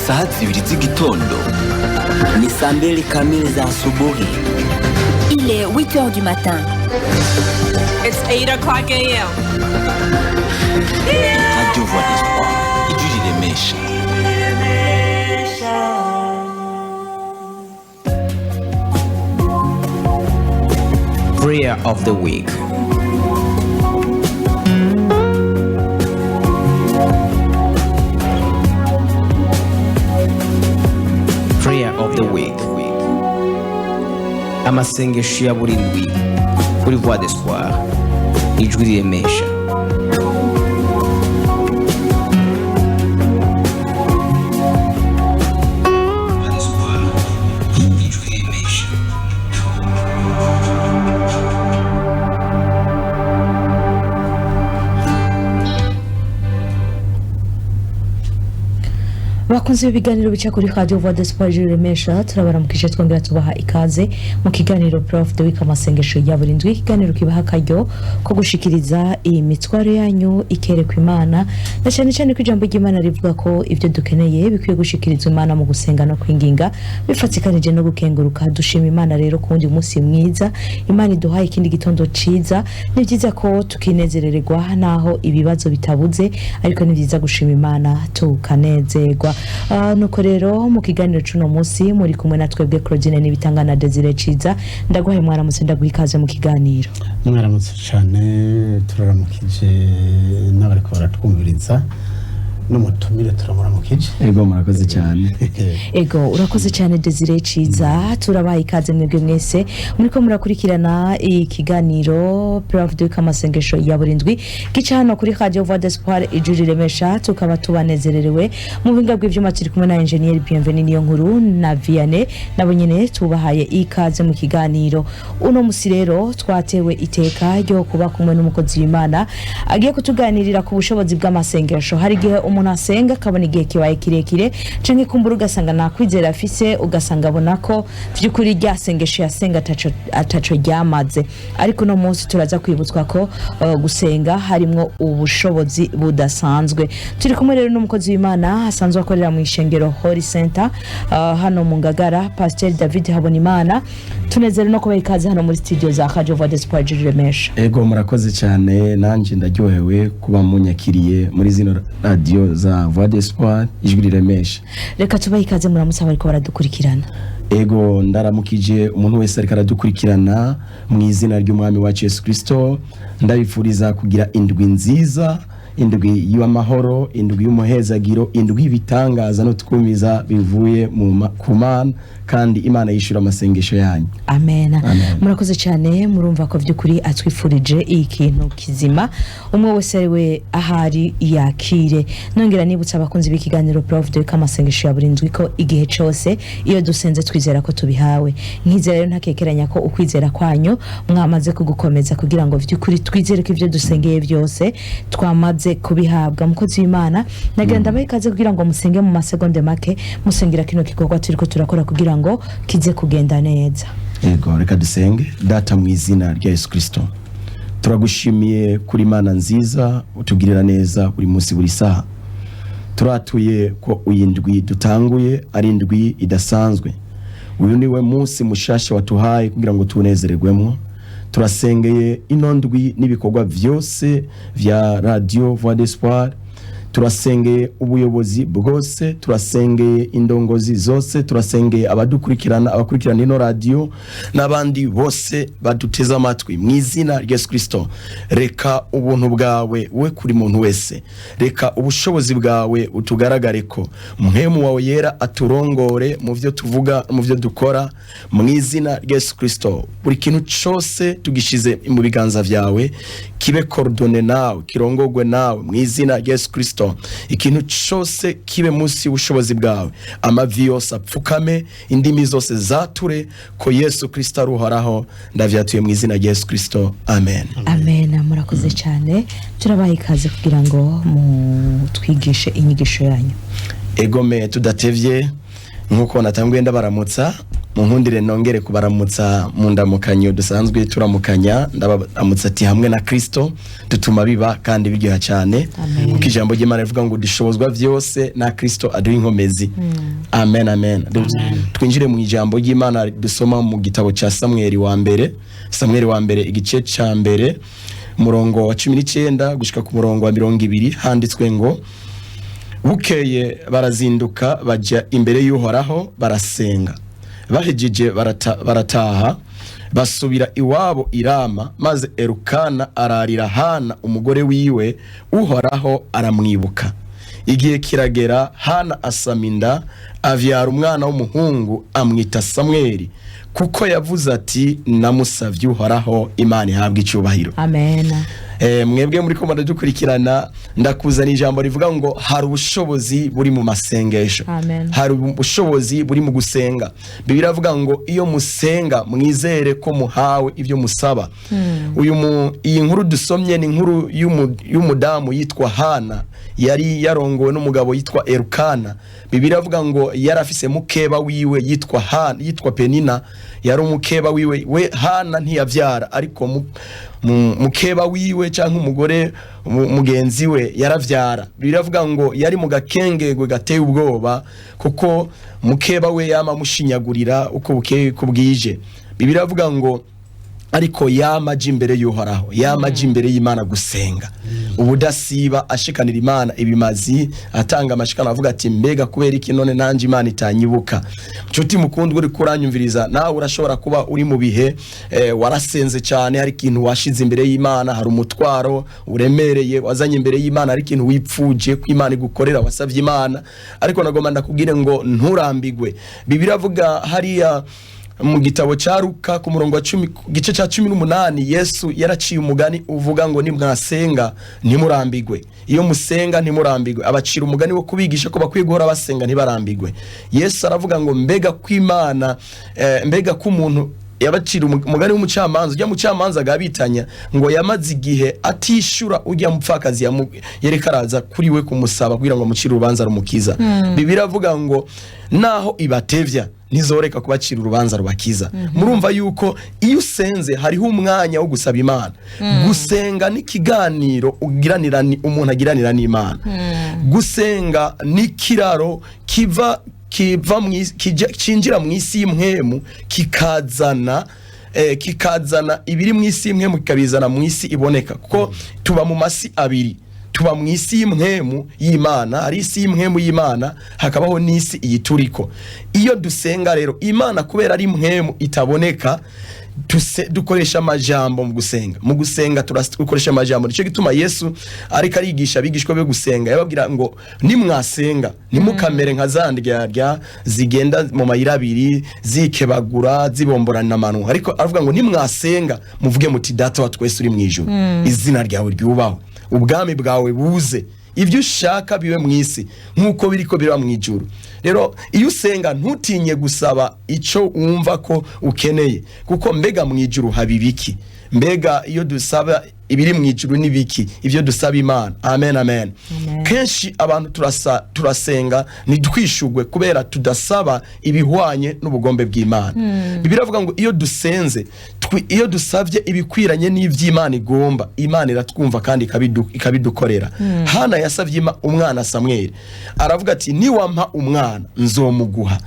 Saa 2 z'igitondo ni saa 2 kamili za asubuhi. Il est 8h du matin. It's 8 o'clock a.m. Radio Voix d'Espoir, Ijwi Riremesha. Prayer of the week. Prayer of the week. Amasengesho ya buri ndwi kuri Voix d'Espoir, Ijwi Riremesha. Bakunze ibiganiro bica kuri Radio Voix d'Espoir Ijwi Riremesha, turabaramukije twongera tubaha ikaze mu kiganiro Prayer of the Week, amasengesho ya buri ndwi. Ikiganiro kibaha akaryo ko gushikiriza imitwaro yanyu ikerekwa Imana, na cyane cyane ko ijambo ry'Imana rivuga ko ibyo dukeneye bikwiye gushikirizwa Imana mu gusenga no kwinginga bifatikanije no gukenguruka. Dushima Imana rero ku wundi munsi mwiza Imana iduhaye, ikindi gitondo ciza. Ni byiza ko tukinezerererwa naho ibibazo bitabuze, ariko ni byiza gushima Imana tukanezerwa. Nuko rero mu kiganiro cuno munsi muri kumwe na twebwe Claudine n'ibitangana Desire Ciza. Ndaguhaye mwaramutse, ndaguha ikaze mu kiganiro. Mwaramutse cyane, turaramukije n'abariko baratwumviriza n'umutumire turamuramukije. Ego murakoze cyane. Ego urakoze cyane Desire Ciza. Turabaye ikaze mwebwe mwese muriko murakurikirana ikiganiro Prayer of the Week, amasengesho ya buri ndwi gica hano kuri Radio Voix d'Espoir Ijwi Riremesha. Tukaba tubanezererewe mu binga bw'ivyuma, turi kumwe na Engineer Bienvenue niyo nkuru na Vianney, nabo nyene tubahaye ikaze mu kiganiro. Uno musi rero twatewe iteka ryo kuba kumwe n'umukozi w'Imana agiye kutuganirira ku bushobozi bw'amasengesho. Hari gihe umuntu asenga akabona igihe kibaye kirekire, canke kumbura ugasanga nta kwizera afise, ugasanga abona ko vy'ukuri ryasengesho yasenga ataco ryamaze. Ariko no munsi turaza kwibutswa ko gusenga harimwo ubushobozi budasanzwe. Turi kumwe rero n'umukozi w'Imana asanzwe akorera mu ishengero Holy Center hano mu Ngagara, Pastor David Habonimana. Tunezere no kuba ikaze hano muri studio za Radio Voix d'Espoir Ijwi Riremesha. Ego murakoze cyane, nanje ndaryohewe kuba munyakiriye muri zino radio za Voix d'Espoir Ijwi Riremesha. Reka tubahe ikaze muramutse abariko baradukurikirana. Ego ndaramukije umuntu wese ariko aradukurikirana mu izina ry'Umwami wacu Yesu Kristo. Ndabifuriza kugira indwi nziza, indwi y'amahoro, indwi y'umuhezagiro, indwi y'ibitangaza no twumiza bivuye ku Mana, kandi Imana yishura amasengesho yanyu. Amen. Murakoze cyane, murumva ko vy'ukuri atwifurije ikintu kizima, umwe wese we ahari yakire. Nongera nibutsa abakunzi b'ikiganiro Prayer of the Week, amasengesho ya buri ndwi ko igihe cyose iyo dusenze twizera ko tubihawe. Nkizera rero ntakekeranya ko ukwizera kwanyu mwamaze kugukomeza kugira ngo vy'ukuri twizere ko ivyo dusengeye byose twamaze kubihabwa. Mukozi w'Imana, nagira ndabaye ikaze kugira ngo musenge mu masegonde make, musengera kino gikorwa turiko turakora kugira ngo kize kugenda neza. Ego reka dusenge. Data mu izina rya Yesu Kristo, turagushimiye kuri Imana nziza utugirira neza buri munsi buri saha. Turatuye ko uyindwi dutanguye ari indwi idasanzwe. Uyu niwe munsi mushasha watuhaye kugira ngo tunezererwemo. Turasengeye ino ndwi n'ibikorwa vyose vya Radio Voix d'Espoir, turasengeye ubuyobozi bwose, turasengeye indongozi zose, turasengeye abakurikirana ino radio n'abandi bose baduteze amatwi mu izina rya Yesu Kristo. Reka ubuntu bwawe we kuri muntu wese, reka ubushobozi bwawe utugaragare ko muhemu wawe yera aturongore mu byo tuvuga, mu byo dukora, mu izina rya Yesu Kristo. Buri kintu cyose tugishize mu biganza vyawe, kibe coordonné nawe, kirongogwe nawe mu izina rya Yesu Kristo. Ikintu cyose kibe munsi y'ubushobozi bwawe, amavi yose apfukame, indimi zose zature ko Yesu Kristo aruhoraho. Ndavyatuye mu izina rya Yesu Kristo, amen. Amen. Murakoze cyane, turabaha ikaze kugira ngo mutwigishe inyigisho yanyu. Egome tudatevye, nkuko natanguye ndabaramutsa, munkundire nongere kubaramutsa mu ndamukanyo dusanzwe turamukanya. Ndabaramutsa ati hamwe na Kristo dutuma biba kandi biryoha cyane, kuko ijambo ry'Imana rivuga ngo dishobozwa vyose na Kristo aduha inkomezi. Amen, amen. Twinjire mu ijambo ry'Imana dusoma mu gitabo ca Samuel wa mbere igice ca mbere murongo wa 19 gushika ku murongo wa 20, handitswe ngo bukeye barazinduka baja imbere y'Uhoraho barasenga, bahejeje barataha basubira iwabo irama, maze Elukana ararira Hana umugore wiwe, Uhoraho aramwibuka. Igihe kiragera Hana asaminda, avyara umwana w'umuhungu amwita Samweli, kuko yavuze ati namusavye Uhoraho. Imana ihabwe icubahiro. Amen. Mwebwe muri ko dukurikirana, ndakuzana ijambo rivuga ngo hari ubushobozi buri mu masengesho. Amen. Hari ubushobozi buri mu gusenga. Bibiliya avuga ngo iyo musenga mwizere ko muhawe ibyo musaba. Iyi nkuru dusomye ni inkuru y'umudamu yitwa Hana, yari yarongowe n'umugabo yitwa Elukana. Bibiliya avuga ngo yari afise mukeba wiwe yitwa Penina, yari umukeba wiwe. We Hana ntiyavyara, ariko mukeba wiwe canke umugore mugenzi we yaravyara. Bibiliya avuga ngo yari mu gakengegwe gateye ubwoba, kuko mukeba we yama mushinyagurira uko bukeye kubwije. Bibiliya avuga ngo ariko yamaje imbere y'Uhoraho, yamaje imbere y'Imana gusenga, ubudasiba ashikanira Imana ibimazi, atanga amashikano avuga ati mbega kubera iki none nanje Imana itanyibuka. Nshuti mukundwa uri kuranyumviriza, nawe urashobora kuba uri mu bihe warasenze cyane, hari ikintu washize imbere y'Imana, hari umutwaro uremereye wazanye imbere y'Imana, hari ikintu wipfuje ko Imana igukorera wasavye Imana, ariko nagomba ndakubwire ngo nturambigwe. Bibiliya avuga hariya mu gitabo ca Luka ku murongo wa 10 gice ca 18, Yesu yaraciye umugani uvuga ngo nimwasenga ntimurambigwe. Iyo musenga ntimurambigwe. Abacira umugani wo kubigisha ko bakwiye guhora basenga ntibarambigwe. Yesu aravuga ngo mbega kw'Imana, mbega ko umuntu yabacira umugani w'umucamanza, ujya mucamanza agabitanya ngo yamaze igihe atishura ujya mupfakazi yereka araza kuri we kumusaba kugira ngo amucire urubanza rumukiza. Bibiliya avuga ngo naho ibatevya nizoreka kubacira urubanza rubakiza. Murumva yuko iyo usenze hariho umwanya wo gusaba Imana. Gusenga ni kiganiro umuntu agiranira n'Imana. Gusenga ni kiraro kinjira mu isi y'imwemu, kikazana ibiri mu isi y'imwemu kikabizana mu isi iboneka, kuko tuba mu masi abiri. Tuba mu isi y'imwemu y'Imana, hari isi y'imwemu y'Imana, hakabaho n'isi iyituriko. Iyo dusenga rero, Imana kubera ari imwemu itaboneka, dukoresha amajambo mu gusenga. Mu gusenga dukoresha amajambo. Nico gituma Yesu ariko arigisha abigishwa be gusenga, yababwira ngo nimwasenga ntimukamere nka zandyarya zigenda mu mayira abiri zikebagura zibomborana amanu, ariko avuga ngo nimwasenga muvuge muti data wa twese uri mu ijuru, izina ryawe ryubahwe, ubwami bwawe buze, ibyo ushaka bibe mu isi nkuko biriko biba mu ijuru. Rero iyo usenga ntutinye gusaba ico wumva ko ukeneye, kuko mbega mu ijuru habibiki. Mbega iyo dusaba ibiri mu ijuru nibiki ivyo dusaba Imana. Amen, amen. Kenshi abantu turasenga ntitwishugwe kubera tudasaba ibihwanye n'ubugombe bw'Imana. Bibiliya avuga ngo iyo dusenze, iyo dusavye ibikwiranye n'ivy'Imana igomba, Imana iratwumva kandi ikabidukorera. Hana yasavye umwana Samweli, aravuga ati niwampa umwana nzomuguha,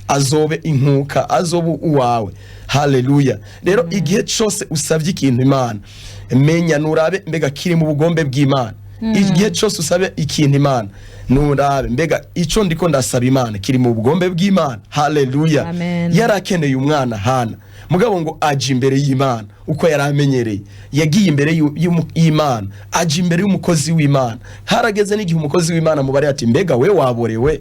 azobe inkuka, azobe uwawe. Haleluya. Rero igihe cyose usavye ikintu Imana, menya nurabe mbega kiri mu bugombe bw'Imana. igihe cyose usabe ikintu Imana nurabe mbega ico ndiko ndasaba Imana kiri mu bugombe bw'Imana. Haleluya. Amen. Yarakeneye umwana Hana mugabo ngo aje imbere y'Imana uko yaramenyereye, yagiye imbere y'Imana, aje imbere y'umukozi w'Imana. Harageze n'igihe umukozi w'Imana mubare ati mbega we waborewe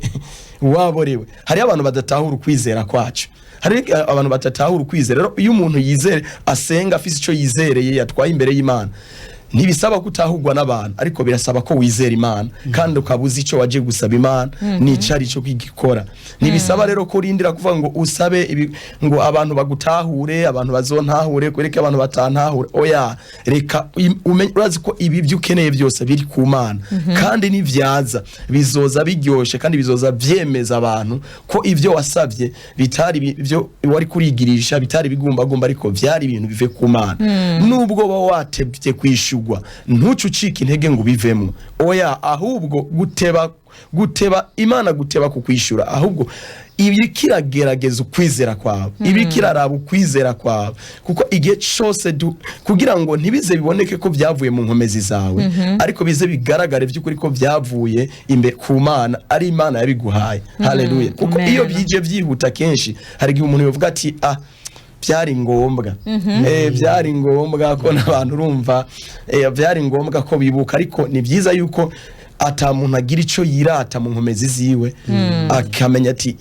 waborewe. Hari abantu badatahura ukwizera kwacu, hari abantu batatahura ukwizera. Rero iyo umuntu yizere asenga afise ico yizereye yatwaye imbere y'Imana, ntibisaba kutahugwa n'abantu ariko birasaba ko wizera Imana kandi ukabuza ico waje gusaba Imana n'icari cyo kwigikora. Ntibisaba rero ko urindira kuvuga ngo usabe ngo abantu bagutahure, abantu bazontahure, kwereka abantu batantahure. Oya, reka urazi ko ibi byo ukeneye byose biri ku Mana kandi nivyaza bizoza biryoshe kandi bizoza vyemeza abantu ko ivyo wasavye bitari byo wari kurigirisha, bitari bigumbagumba ariko vyari ibintu bive ku Mana. Nubwo ba watevye kwishu ntucucike intege ngo bivemo. Oya, ahubwo guteba Imana guteba kukwishura, ahubwo ibi kiragerageza ukwizera kwawe, ibi kiraraba ukwizera kwawe, kuko igihe cyose kugira ngo ntibize biboneke ko byavuye mu nkomezi zawe ariko bize bigaragare by'ukuri ko byavuye imbere ku Mana, ari Imana yabiguhaye. Haleluya. Kuko iyo byije byihuta kenshi hari igihe umuntu yovuga ati byari ngombwa byari ngombwa ko n'abantu urumva byari ngombwa ko bibuka, ariko ni byiza yuko ata muntu agira ico yirata mu nkomezi ziwe akamenya ati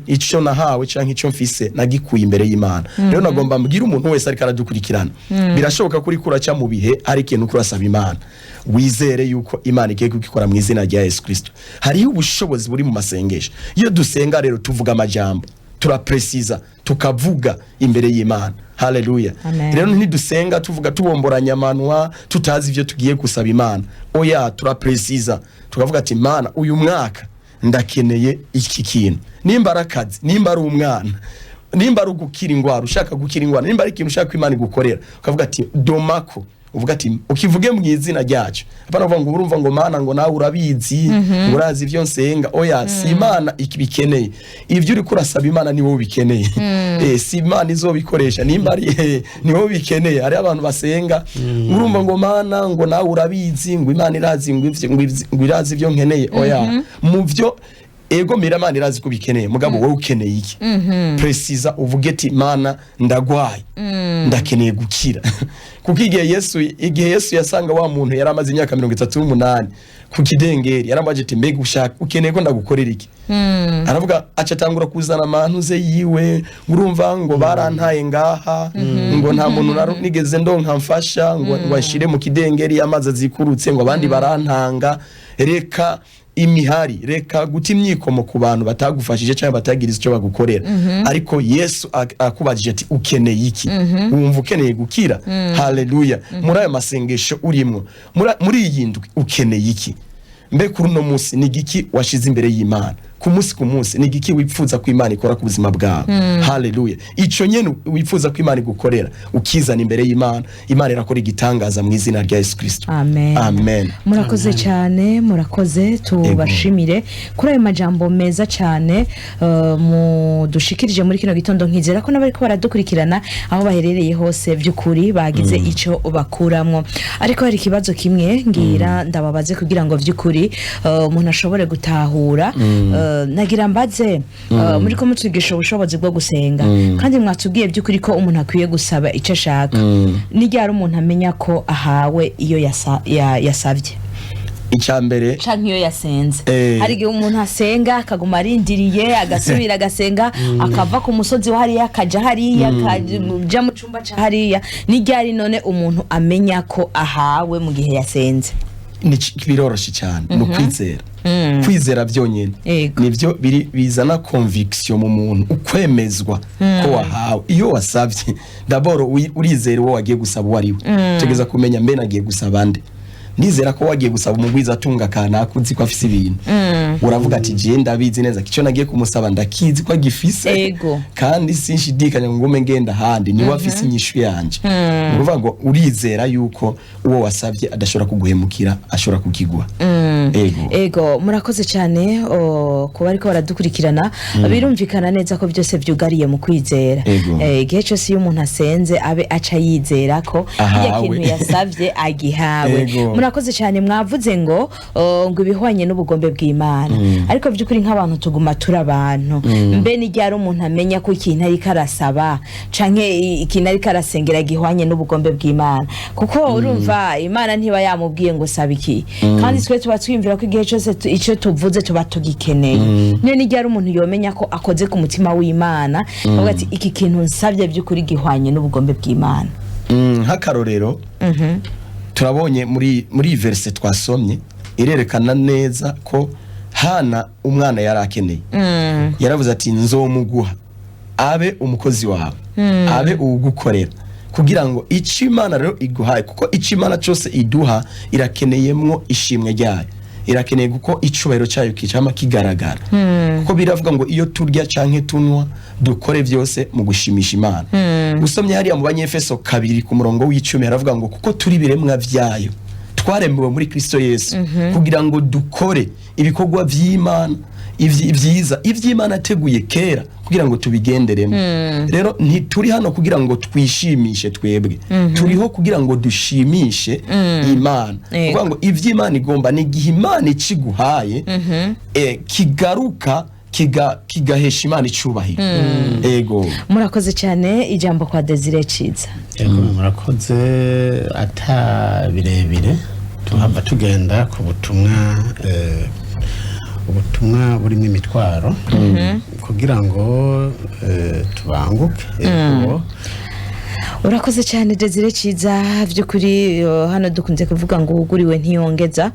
ico nahawe canke ico mfise nagikuye imbere y'Imana. Rero nagomba mbwira umuntu wese ariko aradukurikirana, birashoboka kuri kuraca mu bihe ari ikintu kurasaba Imana, wizere yuko Imana igiye kugikora mu izina rya Yesu Kristo. Hariho ubushobozi buri mu masengesho. Iyo dusenga rero tuvuga amajambo, turaprecisa, tukavuga imbere y'Imana. Haleluya. Rero ntidusenga tuvuga tubomboranya amanwa tutazi ivyo tugiye gusaba Imana. Oya, turaprecisa tukavuga ati Imana, uyu mwaka ndakeneye iki kintu, nimba arakazi, nimba ari umwana, nimba ari gukira ingwara, ushaka gukira ingwara, nimba ari ikintu ushaka Imana igukorera, ukavuga ati domako, uvuga ati ukivuge mu izina ryacu. Apana uvuga ngo urumva ngo Mana ngo nawe urabizi, urazi ivyo nsenga. Oya, si Imana ikibikeneye, ivyo uri kurasaba Imana ni wowe bikeneye. Si Imana izobikoresha, nimba ari ni wowe bikeneye. Ari abantu basenga urumva ngo Mana ngo nawe urabizi, ngo Imana irazi ngo irazi ivyo nkeneye. Oya, mu vyo ego Imana irazi ko bikeneye, mugabo wowe ukeneye iki? Precisa uvuge ati Mana ndagwaye, ndakeneye gukira. Kuko igihe Yesu yasanga wa muntu yaramaze imyaka 38 ku kidengeri, yarambaje ati mbega ushaka ukeneye ko ndagukorera iki? Aravuga aca tangura kuzana amantu ze yiwe, urumva ngo barantaye ngaha, ngo nta muntu nigeze ndonka mfasha ngo washire mu kidengeri amazi azikurutse, ngo abandi barantanga. Reka imihari, reka guta imyikomo ku bantu batagufashije cyangwa batagiriza icyo bagukorera. Ariko Yesu akubajije ati ukeneye iki? Wumva ukeneye gukira? Haleluya. Muri ayo masengesho urimo, muri iyi ndwi ukeneye iki? Mbe kuri uno munsi ni igiki washize imbere y'Imana? Ku munsi ni igiki wipfuza ko Imana ikora ku buzima bwawe? Haleluya. Ico nyene wipfuza ko Imana igukora ukizana imbere y'Imana, Imana irakora igitangaza mu izina rya Yesu Kristo. Amen. Amen. Murakoze cyane, murakoze, tubashimire kuri ayo majambo meza cyane mudushikirije muri kino gitondo. Nkizera ko nabari ko baradukurikirana aho baherereye hose by'ukuri bagize ico bakuramwo. Ariko hari ikibazo kimwe ngira ndababaze kugira ngo by'ukuri umuntu ashobore gutahura. Nagira mbaze muri ko mutwigisha ubushobozi bwo gusenga kandi mwatubwiye by'ukuri ko umuntu akwiye gusaba icyo ashaka. N'iryari umuntu amenya ko ahawe iyo yasavye? Icyambere canke iyo yasenze. Hari igihe umuntu asenga akaguma arindiriye agasubira agasenga akava ku musozi wa hariya akaja hariya akaja mu cumba ca hariya. N'iryari none umuntu amenya ko ahawe mu gihe yasenze? Biroroshye cyane, no kwizera. Kwizera byonyine nivyo bizana conviction mu muntu, ukwemezwa ko wahawe. Iyo wasavye d'abord urizera wo wagiye gusaba wariwe, tegeza kumenya mbe nagiye gusaba nde. Nizera ko wagiye gusaba umugwiza atunga kana kuzi ko afise ibintu, uravuga ati je ndabizi neza kico nagiye kumusaba ndakizi ko agifise kandi sinshidikanya ngo ngenda handi ni wafise inyishu yanje. Uruvuga ngo urizera yuko uwo wasavye adashobora kuguhemukira, ashobora kukigwa. Ego murakoze cyane kuba ariko baradukurikirana. Birumvikana neza ko byose byugariye mu kwizera. Igihe cyose iyo umuntu asenze abe aca yizera ko ikintu yasavye agihawe. murakoze cyane mwavuze ngo ibihwanye n'ubugombe bw'Imana ariko by'ukuri nk'abantu tuguma turabantu mbe ni ryari umuntu amenya ko ikintu ari karasaba canke ikintu ari karasengera gihwanye n'ubugombe bw'Imana kuko urumva Imana ntiba yamubwiye ngo saba iki kandi twe tuba twimvira ko igihe cyose ico tuvuze tuba tugikeneye niyo ni ryari umuntu yomenya ko akoze ku mutima w'Imana avuga ati iki kintu nsabye by'ukuri gihwanye n'ubugombe bw'Imana. Nk'akarorero turabonye muri verse twasomye irerekana neza ko Hana umwana yarakeneye yaravuze ati nzomuguha abe umukozi wawe abe ugukorera kugira ngo ico Imana rero iguhaye kuko ico Imana cyose iduha irakeneyemwo ishimwe ryayo irakeneye kuko icubahiro cyayo kicama kigaragara kuko biravuga ngo iyo turya canke tunwa dukore byose mu gushimisha Imana. Usomye hariya mu Banyefeso 2 ku murongo w'10 haravuga ngo kuko turi biremwa vyayo twaremewe muri Kristo Yesu kugira ngo dukore ibikorwa vy'Imana ivyiza ivy'Imana ateguye kera kugira ngo tubigenderemo. Rero ntituri hano kugira ngo twishimishe twebwe turiho kugira ngo dushimishe Imana kuvuga ngo ivy'Imana igomba n'igihe Imana iciguhaye kigaruka kigahesha Imana icubahiro. Ego murakoze cyane ijambo kwa Desire Ciza. Ego murakoze ata birebire tuhava tugenda ku ubutumwa burimo imitwaro kugira ngo tubanguke. Ego urakoze cyane Desire Ciza by'ukuri hano dukunze kuvuga ngo uguriwe ntiyongeza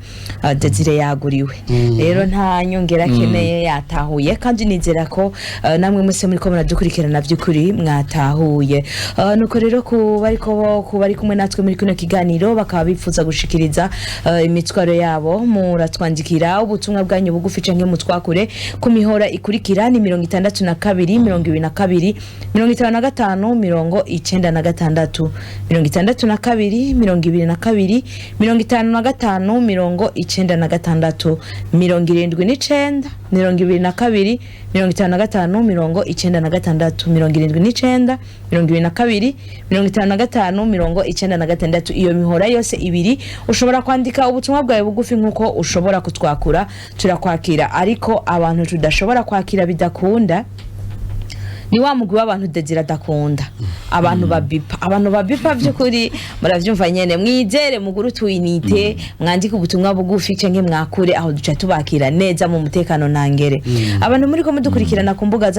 Desire yaguriwe rero nta nyongera keneye yatahuye kandi nizera ko namwe mwese muri ko muradukurikirana by'ukuri mwatahuye nuko rero bari kumwe natwe muri kino kiganiro bakaba bifuza gushikiriza imitwaro yabo muratwandikira ubutumwa bwanyu bugufi canke mutwakure ku mihora ikurikira ni 62 22 55 90 gatandatu 62 22 55 90 96 79 22 55 96 22 55 iyo mihora yose ibiri ushobora kwandika ubutumwa bwawe bugufi nkuko ushobora kutwakura turakwakira ariko abantu tudashobora kwakira bidakunda ni wa mugwi w'abantu Desire adakunda abantu babipa by'ukuri muravyumva nyene mwizere muguru tuyinite mwandika ubutumwa bugufi canke mwakure aho duca tubakira neza mu mutekano ntangere. Abantu muri ko mudukurikirana ku mbuga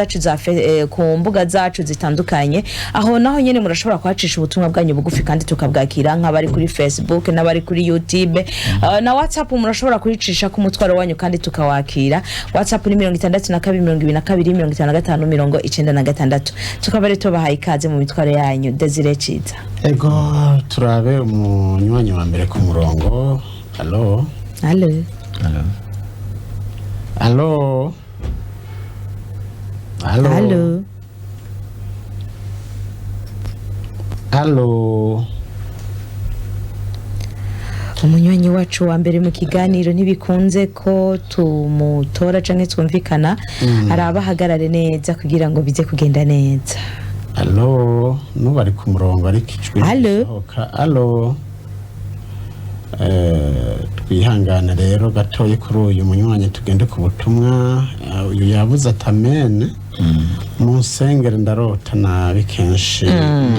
zacu zitandukanye aho naho nyene murashobora kwacisha ubutumwa bwanyu bugufi kandi tukabwakira nk'abari kuri Facebook n'abari kuri YouTube na WhatsApp murashobora kuricisha ku mutwaro wanyu kandi tukawakira. WhatsApp ni 62 22 55 90 tukaba rero tubahaye ikaze mu mitwaro yanyu Desire Ciza. Ego turabe umunywanyi wa mbere ku murongo. Allo umunywanyi wacu wa mbere mu kiganiro ntibikunze ko tumutora canke twumvikana arabahagarare neza kugira ngo bize kugenda neza. Allo nubari ku murongo ari kijwe. Allo twihangane rero gatoye kuri uyu munywanyi tugende ku butumwa uyu yabuze atamene musengere ndarota nabi kenshi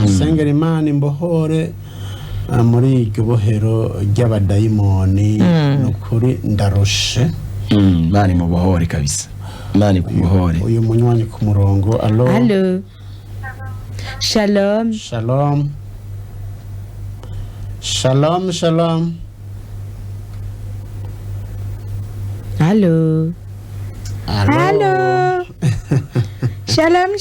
musengere Imana imbohore muri iryo bohero ry'abadayimoni nukuri ndarushe Imana imubohore kabisa Imana ikubohore. Uyu munywanyi ku murongo. Allo Shalom Allo Shalom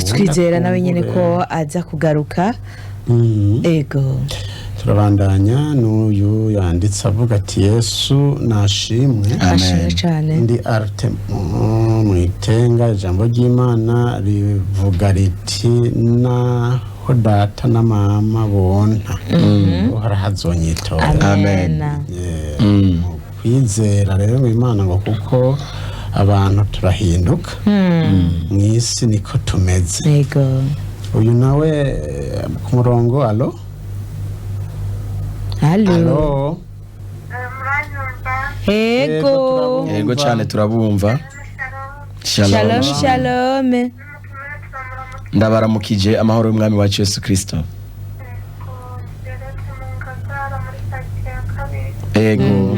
twizera nawe nyene ko aza kugaruka. Ego turabandanya n'uyu yanditse avuga ati Yesu nashimwe. Amen. Ndi arte mwitenga ijambo ry'Imana rivuga riti naho data na mama bonta harahazonyitora. Amen. Kwizera rero Imana ngo kuko abantu turahinduka mwisi niko tumeze. Yego uyu nawe ku murongo. Allo Halo. Alo. Ego. Yego cyane turabumva. Shalom shalom. Ndabaramukije amahoro y'umwami wacu Yesu Kristo. Ego.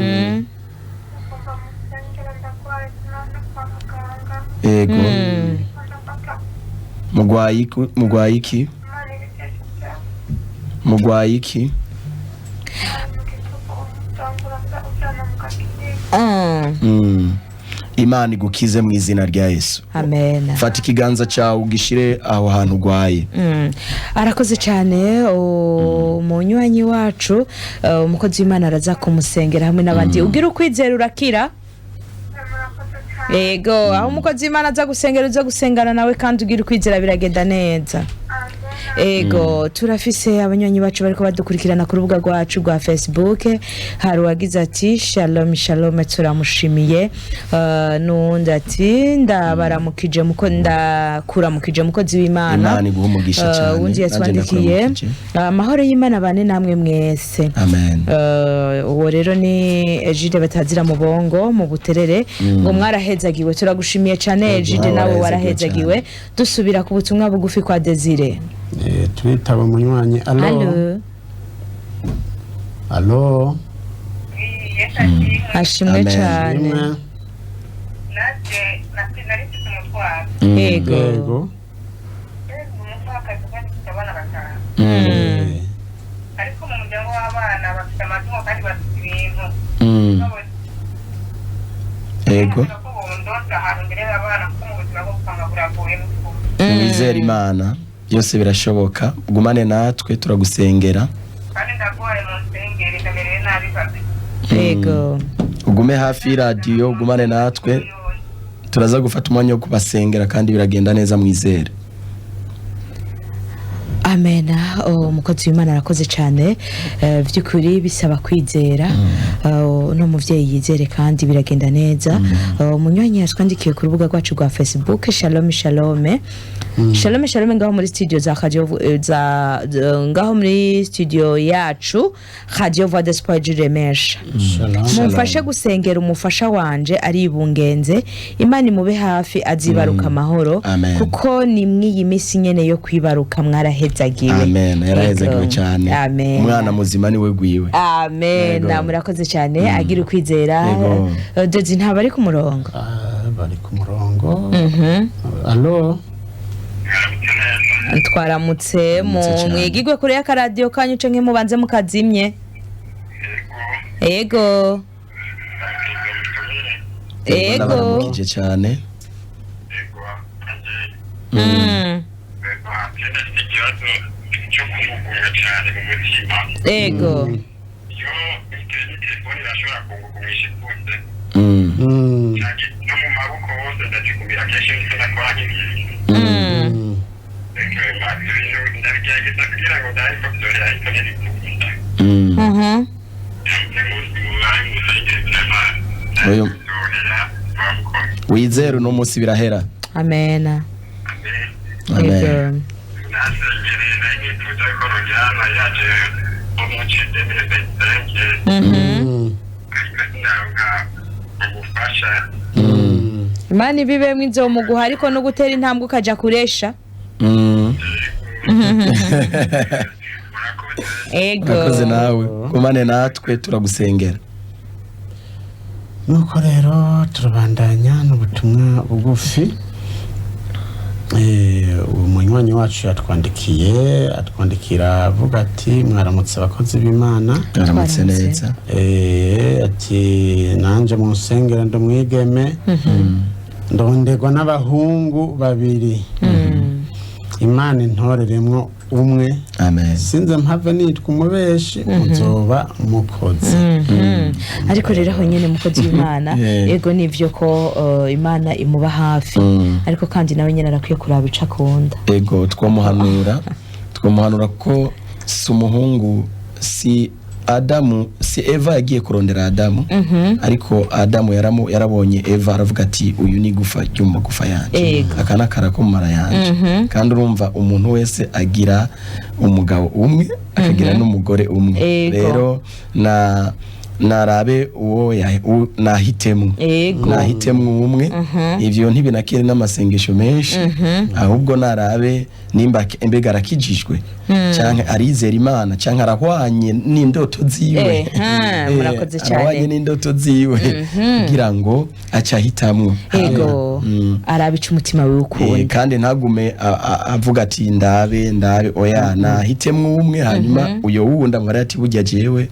Ego. Mugwayi iki? Imana igukize mu izina rya Yesu. Amen. Fata ikiganza cyawe ugishire aho hantu ugwaye. Arakoze cyane umunywanyi wacu umukozi w'Imana araza kumusengera hamwe n'abandi. Ugira ukwizera urakira? Ego, aho umukozi w'Imana aza gusengera uza gusengana nawe kandi ugira ukwizera biragenda neza. Ego, turafise abanywanyi bacu bariko badukurikirana ku rubuga rwacu rwa Facebook. Hari uwagize ati shalom shalom turamushimiye. Nundi ati ndabaramukije ndakuramukije mukozi w'Imana. Imana iguha umugisha cyane. Undi yatwandikiye amahoro y'Imana bane namwe mwese. Amen. Uwo rero ni Ejide batazira mu bongo mu buterere ngo mwarahezagiwe turagushimiye cyane Ejide nawe warahezagiwe. Dusubira ku butumwa bugufi kwa Desire. Turitaba umunywanyi. Alo. Alo. Ashimwe cyane. Ego. Ariko mu muryango w'abana bafite amatungo kandi bafite ibintu. Ego. Mwizere Imana byose birashoboka. Gumane natwe turagusengera. Kandi ndagwaye mu nsengero ndamereye nabi babi. Ego. Ugume hafi y'iradiyo ugumane natwe. Turaza gufata umwanya wo kubasengera kandi biragenda neza mwizere. Amen. Umukozi w'Imana arakoze cyane. By'ukuri bisaba kwizera. No muvyeyi yizere kandi biragenda neza. Umunywanyi yatwandikiye ku rubuga rwacu rwa Facebook. Shalom shalom. Shalom shalom ngaho muri studio za Radio ngaho muri studio yacu Radio Voix d'Espoir Juremesha. Mumfashe gusengera umufasha wanje ari ibungenze. Imana imube hafi azibaruka amahoro kuko ni mwiyi misi nyene yo kwibaruka mwarahezagiwe. Amen. Yarahezagiwe cyane. Umwana muzima ni we gwiwe. Amen. Murakoze cyane agira ukwizera. Dozi nta bari ku murongo. Bari ku murongo. Alo. Twaramutse mwigigwe kuri y'akaradio kanyu canke mubanze mukazimye. Ego. Ndabaramukije cyane. Ego. Wizere no musi birahera. Amen. Amen. Imana ibibe mwizo muguha ariko no gutera intambwe ukaja kuresha. Ego. Urakoze nawe kumane natwe turagusengera. Nuko rero turabandanya n'ubutumwa bugufi. Umunywanyi wacu atwandikira avuga ati mwaramutse abakozi b'Imana. Mwaramutse neza. Ati nanje mu nsengero ndumwigeme. Ndondegwa n'abahungu babiri. Imana intoreremwo umwe. Amen. Sinze mpave nitwa umubeshi muzoba umukozi. Ariko rero aho nyene mukozi w'Imana ego nivyo ko Imana imuba hafi ariko kandi nawe nyene arakwiye kuraba ica kunda. Ego twamuhanura ko si umuhungu si Adamu si Eva yagiye kurondera Adamu ariko Adamu yarabonye Eva aravuga ati uyu ni gufa ry'umugufa yanje akana karakomara yanje kandi urumva umuntu wese agira umugabo umwe akagira n'umugore umwe rero narabe uwo nahitemwe umwe ivyo ntibinakire n'amasengesho menshi ahubwo narabe nimba mbega arakijijwe canke arizera Imana canke arahwanye n'indoto ziwe murakoze cyane arahwanye n'indoto ziwe kugira ngo acahitamwe ego arabica umutima wiwe ukunda kandi ntagume avuga ati ndabe oya nahitemwe umwe hanyuma uyo wundi amara ati burya jewe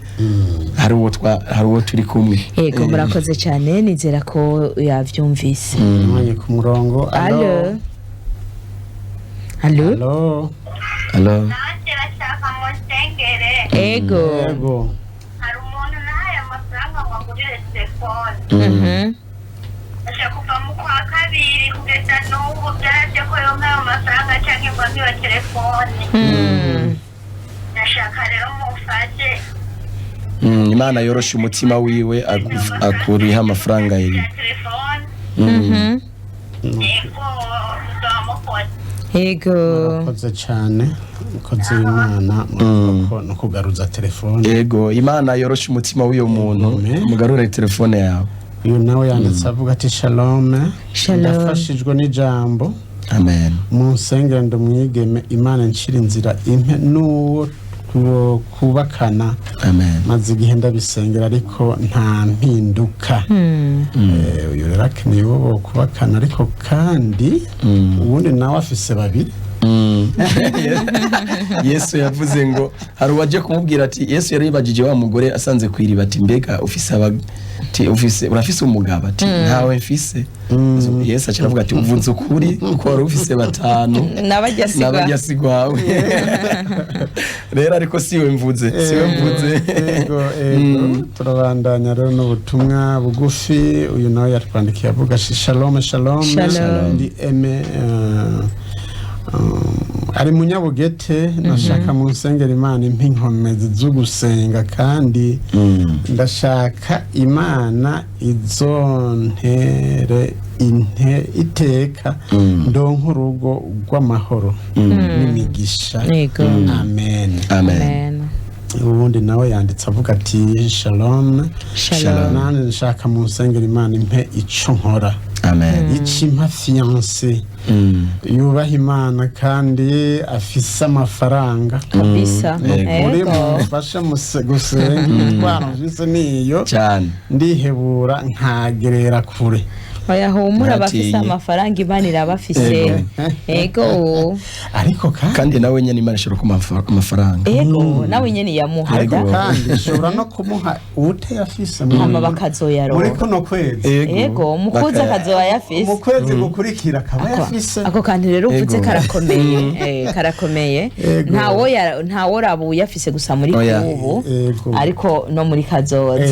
hari uwo turi kumwe ego murakoze cyane nizera ko yavyumvise mwanye ku murongo. allo nanjye bashaka mu nsengere ego hari umuntu nahaye amafaranga ngo agurire telefone ashaka kuva mu kwa kabiri kugeza n'ubu byarabye ko yompa ayo mafaranga cyangwa ngo ampe iyo telefone ndashaka rero mufashe Imana yoroshe umutima wiwe akuriha amafaranga ye telefone ego uzamukoze ego murakoze cyane mukozi w'Imana no kugaruza telefone ego Imana yoroshe umutima w'uyo muntu mugarure telefone yawe uyu nawe yanditse avuga ati shalom ndafashijwe n'ijambo amen mu nsengero ndumwigeme Imana nshira inzira impe n'uwo kubakana maze igihe ndabisengera ariko nta mpinduka uyu rero akeneye uwo kubakana ariko kandi ubundi nawe afise babiri Yesu yavuze ngo hari uwaje kumubwira ati Yesu yari yibagije wa mugore asanze kwiriba ati mbega urafise umugabo ati ntawe mfise Yesu acaravuga ati uvunze ukuri uko wari ufise batanu nabajya sigwawe rero ariko siwe mvuze turabandanya rero n'ubutumwa bugufi uyu nawe yatwandikiye avuga shalom ndi ari munyabugete nashaka mu nsengero Imana impa inkomezi zo gusenga kandi ndashaka Imana izontere iteka ndonka urugo rw'amahoro n'imigisha amen ubundi nawe yanditse avuga ati shalom nane nshaka mu nsengero Imana impe ico nkora ikimpa fiancé yubaha Imana kandi afise amafaranga kabisa uri mufashe gusenga imitwaro mfise niyo ndihebura nkagerera kure bayahumura bafise amafaranga Imana irabafise ego ariko kandi nawe nyene Imana ishobora kumuha amafaranga ego nawe nyene yamuhada kandi ishobora no kumuha ute yafise mama bakazoyaro muri kuno kwezi ego mukuza kazoya yafise mu kwezi gukurikira kaba yafise ako kandi rero uvuze karakomeye ntawo rabu yafise gusa muri ubu ariko no muri kazoza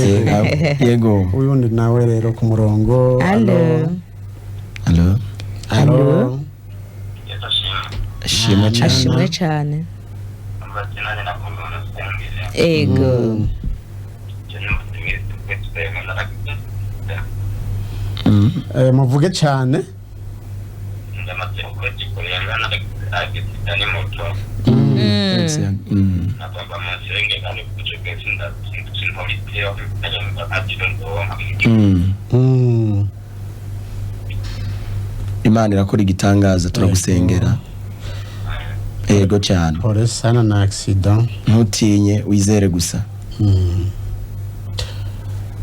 yego uyundi nawe rero ku murongo Allo. Ashimwe cyane. Ego. Muvuge cyane. Imana irakora igitangaza turagusengera ego cyane pole sana na accident ntutinye wizere gusa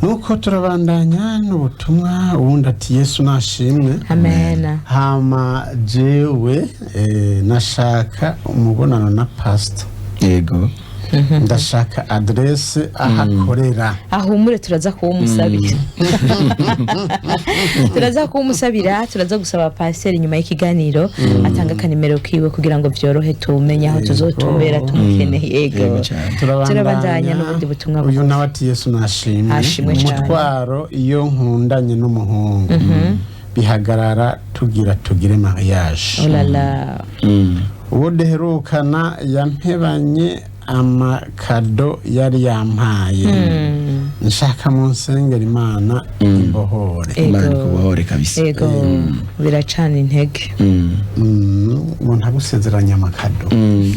nuko turabandanya n'ubutumwa ubundi ati Yesu nashimwe amen hama jewe nashaka umubonano na pastor yego ndashaka adresse ahakorera ahumure turaza kuwumusabira turaza gusaba pasteur nyuma y'ikiganiro atanga kanimero kiwe kugira ngo byorohe tumenye aho tuzotumbera tumukeneye yego turabandanya n'ubundi butumwa uyu nawe ati Yesu nashimwe umutwaro iyo nkundanye n'umuhungu bihagarara tugire mariage olala uwo deherukana yampebanye amakado yari yampaye nshaka mu nsengero Imana imbohore. Imana kubohore kabisa. Ego biracana intege. Umuntu agusezeranya amakado.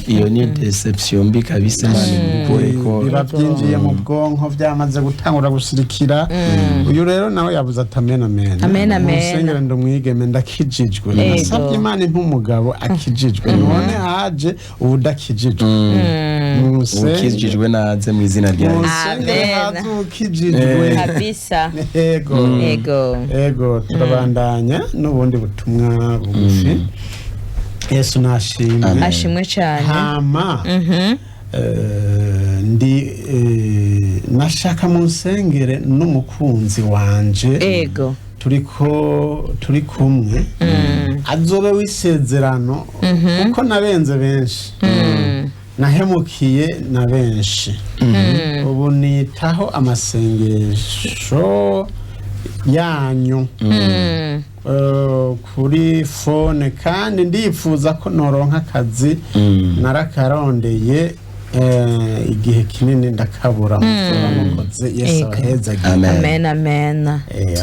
Iyo ni deception mbi kabisa Imana ikore ko biba byinjiye mu bwonko byamaze gutangura gusirikira. Uyu rero nawe yavuze ati amen amen. Amen amen. Musengere ndumwigeme ndakijijwe. Nasabye Imana nk'umugabo akijijwe. None haje ubudakijijwe. ukijijwe naze mu izina rya Yesu. Amen. Ukijijwe kabisa. Ego turabandanya n'ubundi butumwa bugufi. Yesu nashimwe. Ashimwe cyane. Hama ndi nashaka mu nsengere n'umukunzi wanje. Ego turi kumwe azobe wisezerano kuko nabenze benshi nahemukiye na benshi ubu nitaho amasengesho yanyu kuri fone kandi ndifuza ko noronka akazi narakarondeye igihe kinini ndakabura mukoze Yesu aheza. Amen amen.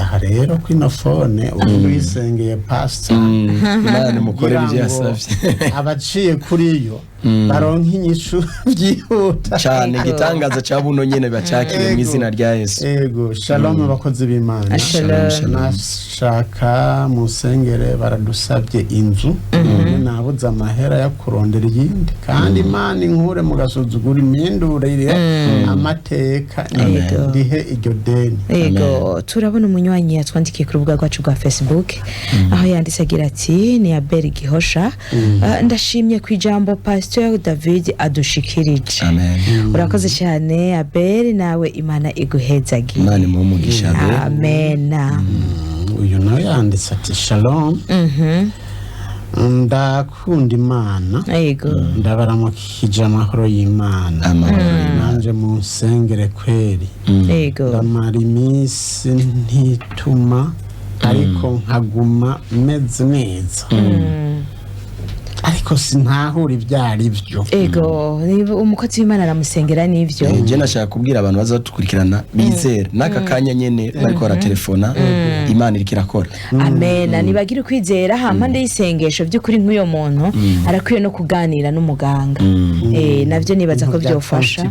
Aha rero kwino fone ubu wisengeye pastor Imana mukore ibyo yasavye abaciye kuri yo baronka inyishu byihuta cyane. Igitangaza cya buno nyene bacakire mu izina rya Yesu. Ego shalom abakozi b'Imana. Nashaka mu nsengere baradusabye inzu nabuze amahera yo kurondera iyindi kandi Imana inkure mu gasuzugura impindure amateka ndihe iryo deni. Ego turabona umunywanyi yatwandikiye ku rubuga rwacu rwa Facebook aho yanditse agira ati ni Abel Gihosha ndashimye ku ijambo Pastor David adushikirije. Urakoze cyane Abel, nawe Imana iguhezagiye. Imana imumugisha. Amen. Uyu nawe yanditse ati shalom. Ndakunda Imana. Ego ndabaramukije amahoro y'Imana. Nanje mu nsengere kweri. Ego ndamara iminsi ntituma ariko nkaguma meze neza ariko sintahura ibyari byo. Ego umukozi w'Imana aramusengera n'ivyo. Je nashaka kubwira abantu bazadukurikirana bizera naka kanya nyene bariko baratelefona Imana iriko irakora. Amen. Nibagira kwizera hampande y'isengesho by'ukuri nk'uyo muntu arakwiye no kuganira n'umuganga. Navyo nibaza ko byofasha.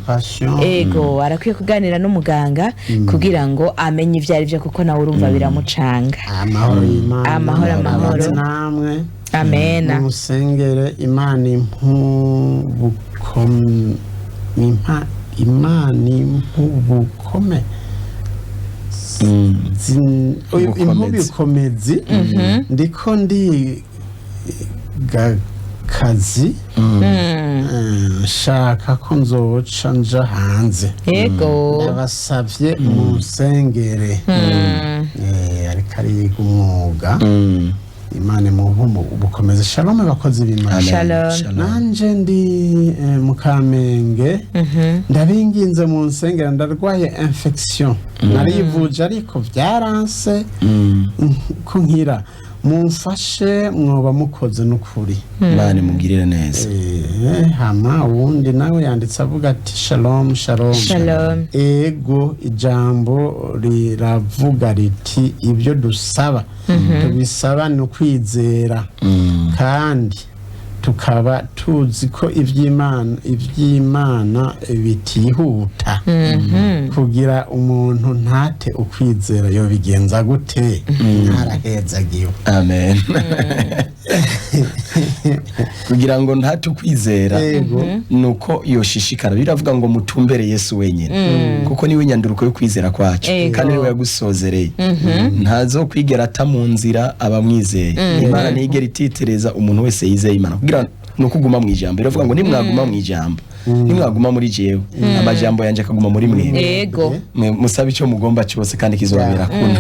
Ego arakwiye kuganira n'umuganga kugira ngo amenye ivyari byo kuko nawe urumva biramucanga. Amahoro y'Imana. Amahoro namwe. Amen. Musengere Imana impubukome impubikomezi ndiko ndi kazi shaka ko nzoca nja hanze. Ego ndabasavye mu nsengere ariko ariga umwuga. Imana muhumu ubukomeze. Shalom abakozi b'Imana. Shalom. Nanje ndi mu Kamenge ndabinginze mu nsengero ndarwaye infection narivuje ariko byaranse ko nkira mumfashe mwoba mukoze n'ukuri. Imana mugirire neza. Hama uwundi nawe yanditse avuga ati shalom shalom. Shalom. Ego ijambo riravuga riti ibyo dusaba tubisaba no kwizera kandi tukaba tuzi ko iby'Imana bitihuta kugira umuntu ntate ukwizera yo bigenza gute. Narahezagiwe. Amen. Kugira ngo ntate ukwizera nuko yoshishikara biravuga ngo mutumbere Yesu wenyine kuko niwe nyanduruko yo kwizera kwacu kandi niwe yagusozereye. Ntazo kwigera ata mu nzira abamwizeye. Imana nigera ititereza umuntu wese yizeye Imana kugira nuko uguma mu ijambo. Biravuga ngo nimwaguma mu ijambo nimwaguma muri jewe amajambo yanje akaguma muri mwe. Ego musabe icyo mugomba cyose kandi kizobera kuna.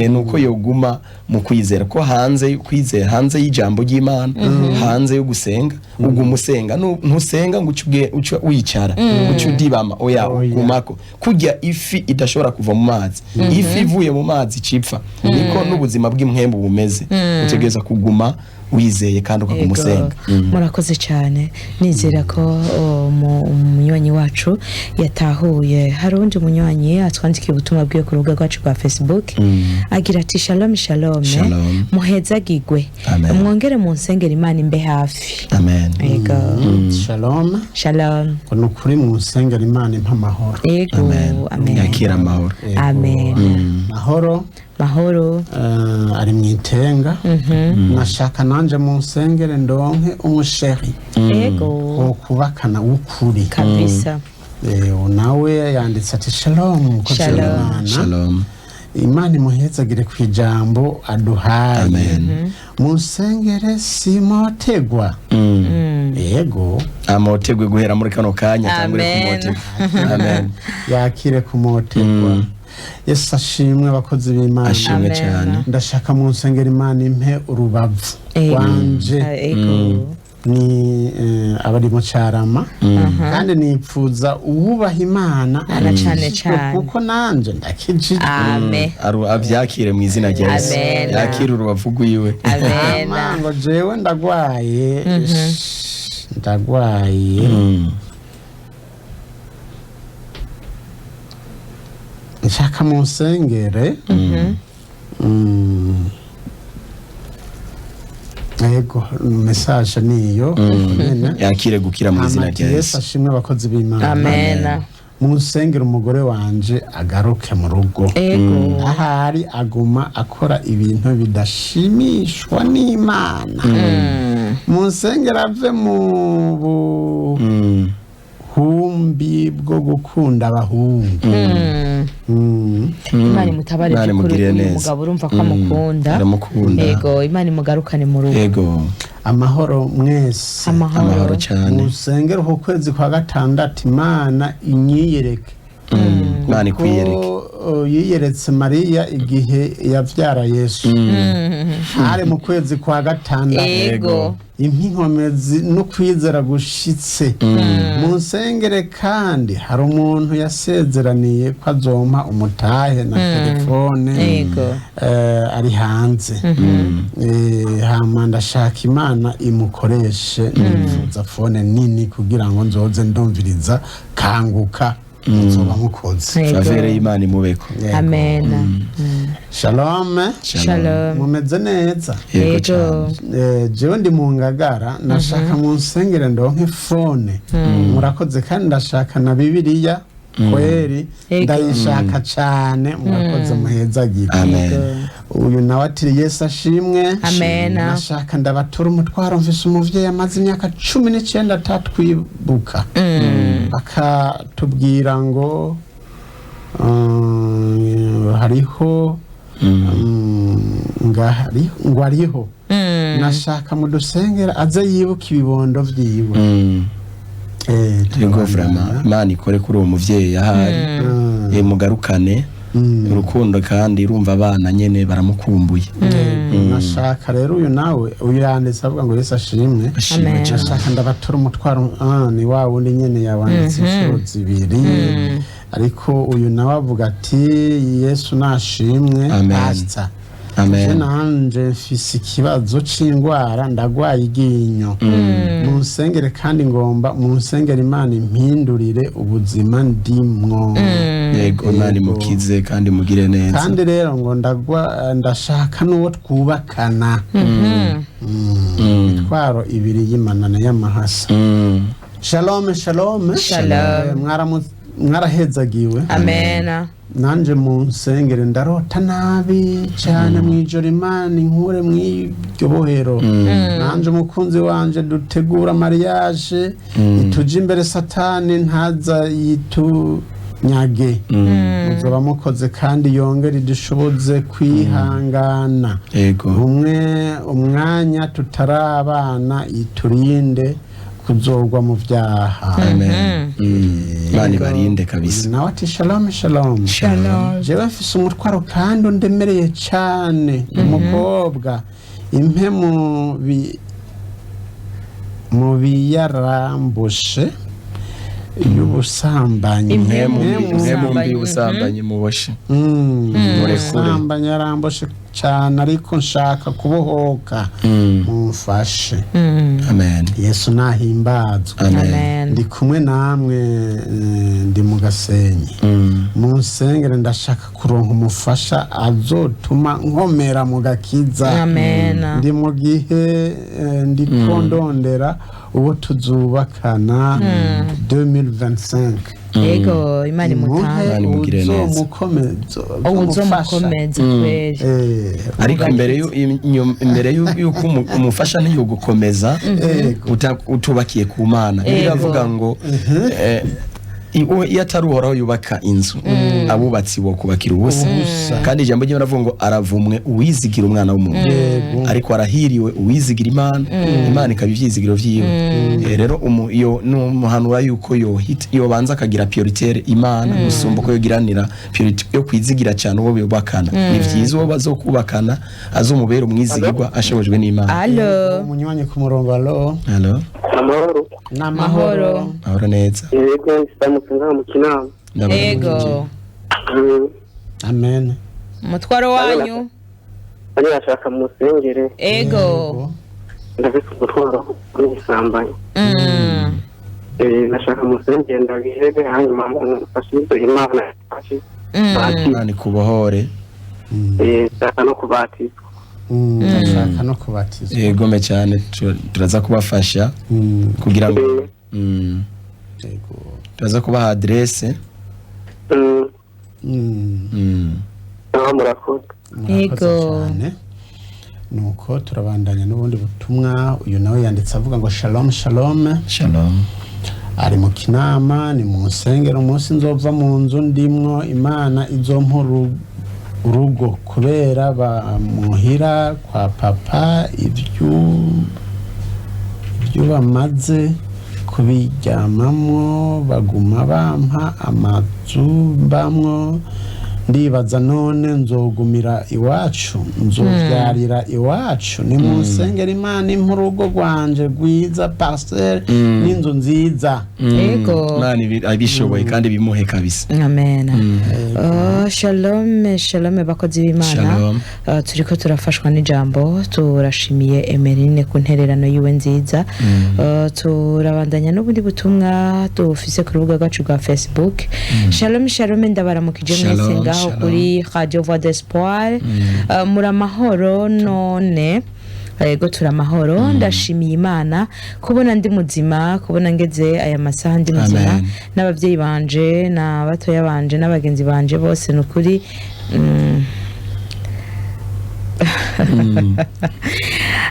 nuko yoguma mu kwizera ko hanze kwizera hanze y'ijambo ry'Imana hanze yo gusenga uguma usenga ntusenga ngo uce wicara uce udibama oya ugumako kujya ifi idashobora kuva mu mazi ifi ivuye mu mazi cipfa niko n'ubuzima bw'impwembu bumeze utegeza kuguma wizeye kandi ukagumusenga. Murakoze cyane nizera ko umunywanyi wacu yatahuye. Hari undi munywanyi atwandikiye ubutumwa bwiwe ku rubuga rwacu rwa Facebook agira ati shalom muhezagigwe mwongere mu nsengero Imana imbe hafi. Amen. Yego. Shalom kono kuri mu nsengero Imana impa amahoro. Yego. Amen. Yakira amahoro. Amen. Mahoro ari mwitenga nashaka nanje mu nsengere ndonke umusheri yego kubakana ukuri kabisa. Nawe yanditse ati shalom Shalom. Imana imuhezagire ku ijambo aduhaye mu nsengere simotegwa. Yego amotegwe guhera muri kano kanya tangure kumotegwa. Amen. Yakire kumotegwa. Yesu ashimwe abakozi b'Imana. Ashimwe cyane. Ndashaka mu nsengero Imana impe urubavu wanje ni abari mu Carama kandi nipfuza uwubaha Imana cyane kuko nanje ndakijije. Amen. Avyakire mu izina rya Yesu. Yakire urubavu rwiwe. Amen. Ngo jewe ndagwaye nshaka mu nsengere yego message niyo yakire gukira mu izina rya Yesu. Ashimwe abakozi b'Imana. Amen. Mu nsengero umugore wanje agaruke mu rugo ahari aguma akora ibintu bidashimishwa n'Imana. Mu nsengero ave mu humbi bwo gukunda abahungu. Imana imutabare kuri uyu mugabo urumva ko amukunda. Yego Imana imugarukane mu rugo. Yego. Amahoro mwese. Amahoro cyane. Musengero ku kwezi kwa gatandatu Imana inyiyereke. Imana ikwiyereke. Yiyeretse Mariya igihe yavyara Yesu. Ari mu kwezi kwa gatandatu. Yego. Impinkomezi no kwizera gushitse. Mu nsengere kandi hari umuntu yasezeraniye ko azompa umutahe na telefone ari hanze. Hama ndashaka Imana imukoreshe nifuza fone nini kugira ngo nzoze ndumviriza kanguka nzoba mukoze. Favere y'Imana imubeko. Amen. Shalom. Mumeze neza. Yego. Jewe ndi mu Ngagara nashaka mu nsengere ndonke fone. Murakoze kandi ndashaka na Bibiliya kweri ndayishaka cyane murakoze muhezagire. Amen. Uyu nawe ati Yesu ashimwe. Amen. Nashaka ndabatura umutwaro mfise umuvyeyi amaze imyaka 19 atatwibuka. Bakatubwira ngo hariho ngwariho nashaka mu dusengera aze yibuka ibibondo vyiwe. Yego vraiment Imana ikore kuri uwo muvyeyi ahari mugarukane urukundo kandi irumva abana nyene baramukumbuye. Nashaka rero uyu nawe uyanditse avuga ngo Yesu ashimwe. Nashaka ndabatura umutwaro ni wa wundi nyene yabanditse inshuro zibiri ariko uyu nawe avuga ati Yesu nashimwe. Pastor Amen. Nanje mfise ikibazo c'ingwara ndagwaye iginyo. Mu nsengere kandi ngomba mu nsengere Imana impindurire ubuzima ndimwo. Yego Imana imukize kandi mugire neza. Kandi rero ngo ndashaka n'uwo twubakana. Twaro ibiri y'Imana y'amahasa. Shalom. Mwarahezagiwe. Amen. Nanje mu nsengere ndarota nabi cyane mwijoro Imana inkure mw'iryo bohero. Nanje umukunzi wanje dutegura mariage ituje imbere Satani ntaza nyage. Muzoba mukoze kandi yongere dushoboze kwihangana. Yego. Umwanya tutarabana iturinde kuzogwa mu vyaha. Amen. Imana ibarinde kabisa. nawe ati shalom shalom. Jewe mfise umutwaro kandi undemereye cyane umukobwa impe mu biyarambushe y'ubusambanyi. Impemu ubusambanyi muboshe. Ubusambanyi yarambushe cyane ariko nshaka kubohoka mumfashe. Amen. Yesu nahimbazwe. Amen. Ndi kumwe namwe ndi mu Gasenyi. Munsengere ndashaka kuronka umufasha azotuma nkomera mu gakiza. Amen. Ndi mu gihe ndi kondondera uwo tuzubakana 2025. Ego Imana imutanga uzomukomeza kweli. Ariko imbere y'uko umufasha ntiyo gukomeza utubakiye ku Mana. Biravuga ngo iyo atari uhoraho yubaka inzu abubatsi bo kubakira ubusa. Kandi ijambo ry'Imana ravuga ngo aravumwe uwizigira umwana w'umuntu, ariko arahiriwe uwizigira Imana. Imana ikaba ivyizigiro vyiwe. Rero iyo numuhanura yuko yo banza akagira prioritaire Imana musumba ko yogiranira priority yo kwizigira cyane uwo yubakana. Ni vyiza uwo bazokubakana azomubera umwizigirwa ashobojwe n'Imana. Allo Umunywanyi ku murongo. Allo Amahoro. Ahora neza. Yego ndamusenga mu kinama. Ego. Amen. Mutwaro wanyu. Ari ashaka musengere. Ego. Ndafite umutwaro w'isambanya. Nashaka musengere ndabihebe hanyuma mfashize Imana yacu. Imana kubohore. Ndashaka no kubatizwa. Ndashaka no kubatizwa. Yego me cyane turaza kubafasha kugira ngo turaza kubaha adresse. Yego. Nuko turabandanya n'ubundi butumwa. Uyu nawe yanditse avuga ngo shalom shalom. Shalom. Ari mu kinama ni mu nsengero umunsi nzova mu nzu ndimwo Imana izompa urugo kubera bamuhira kwa papa ibyo bamaze kubiryamamo baguma bampa amazu bamwo. Ndibaza none nzogumira iwacu nzovyarira iwacu ni mu nsengero Imana impurugo rwanje gwiza parcelle n'inzu nziza. Yego. Imana abishoboye kandi bimuhe kabisa. Amen. Shalom bakozi b'Imana. Turiko turafashwa n'ijambo. Turashimiye Emeline ku ntererano yiwe nziza. Turabandanya n'ubundi butumwa dufise ku rubuga rwacu rwa Facebook. Shalom ndabaramukije mwese ngaho kuri Radio Voix d'Espoir. Muri amahoro none. Yego turamahoro. Ndashimiye Imana kubona ndi muzima, kubona ngeze aya masaha ndi muzima, n'abavyeyi banje na batoya banje n'abagenzi banje bose nukuri.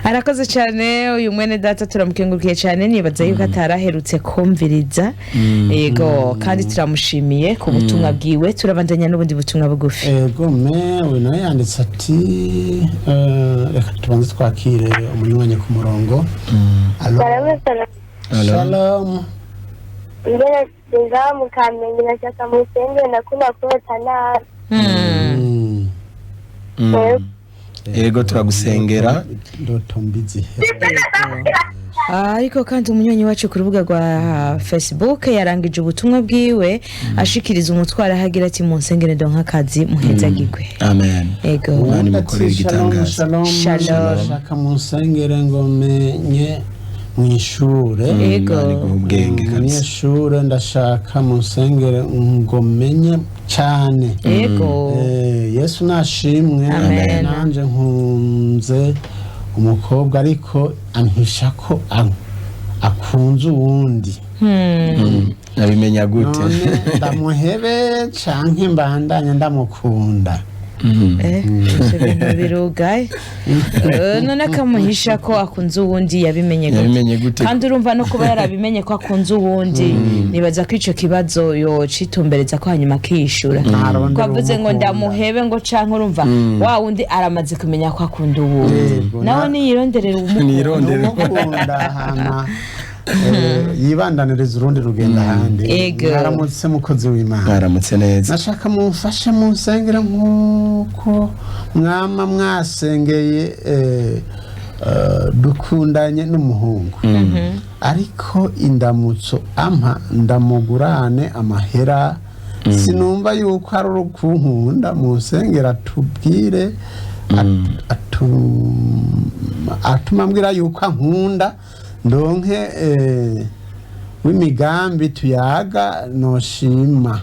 Arakoze cyane uyu mwene data turamukengurukiye cyane nibaza yuko ataraherutse kumviriza. Yego kandi turamushimiye ku butumwa bwiwe. Turabandanya n'ubundi butumwa bugufi. Yego we nawe yanditse ati reka tubanze twakire umunywanyi ku murongo. Shalom. Ngene singa mukamenge nashaka musenge nakuna kota nabi. Yego turagusengera. Ndotombizi. Ariko kandi umunywanyi wacu ku rubuga rwa Facebook yarangije ubutumwa bwiwe ashikiriza umutwara hagira ati munsengere donka akazi muhezagirwe. Amen. Yego. Imana imukorere igitangaza. Shalom. Shaka munsengere ngo menye mwishure. Yego. Ubwenge kabisa. Mwishure ndashaka munsengere ngo menye cyane. Yego. Yesu nashimwe. Amen. Nanje nkunze umukobwa ariko ampisha ko akunze uwundi. Nabimenya gute? None ndamuhebe canke mbandanya ndamukunda. Birugaye. None akamuhisha ko akunze uwundi yabimenye gute? Kandi urumva no kuba yarabimenye ko akunze uwundi nibaza ko ico kibazo yo citumbereza ko hanyuma kishura. Kwavuze ngo ndamuhebe ngo canke urumva wa wundi aramaze kumenya ko akunda uwundi. Nawe niyironderera umukunda hama yibandaniriza urundi rugenda ahandi. Ego. Mwaramutse mukozi w'Imana. mwaramutse neza. Nashaka mumfashe munsengere nk'uko mwama mwasengeye dukundanye n'umuhungu, ariko indamutso ampa ndamugurane amahera, sinumva yuko ari urukunkunda, munsengera atubwire atuma mbwira yuko ankunda ndonke w'imigambi tuyaga noshima.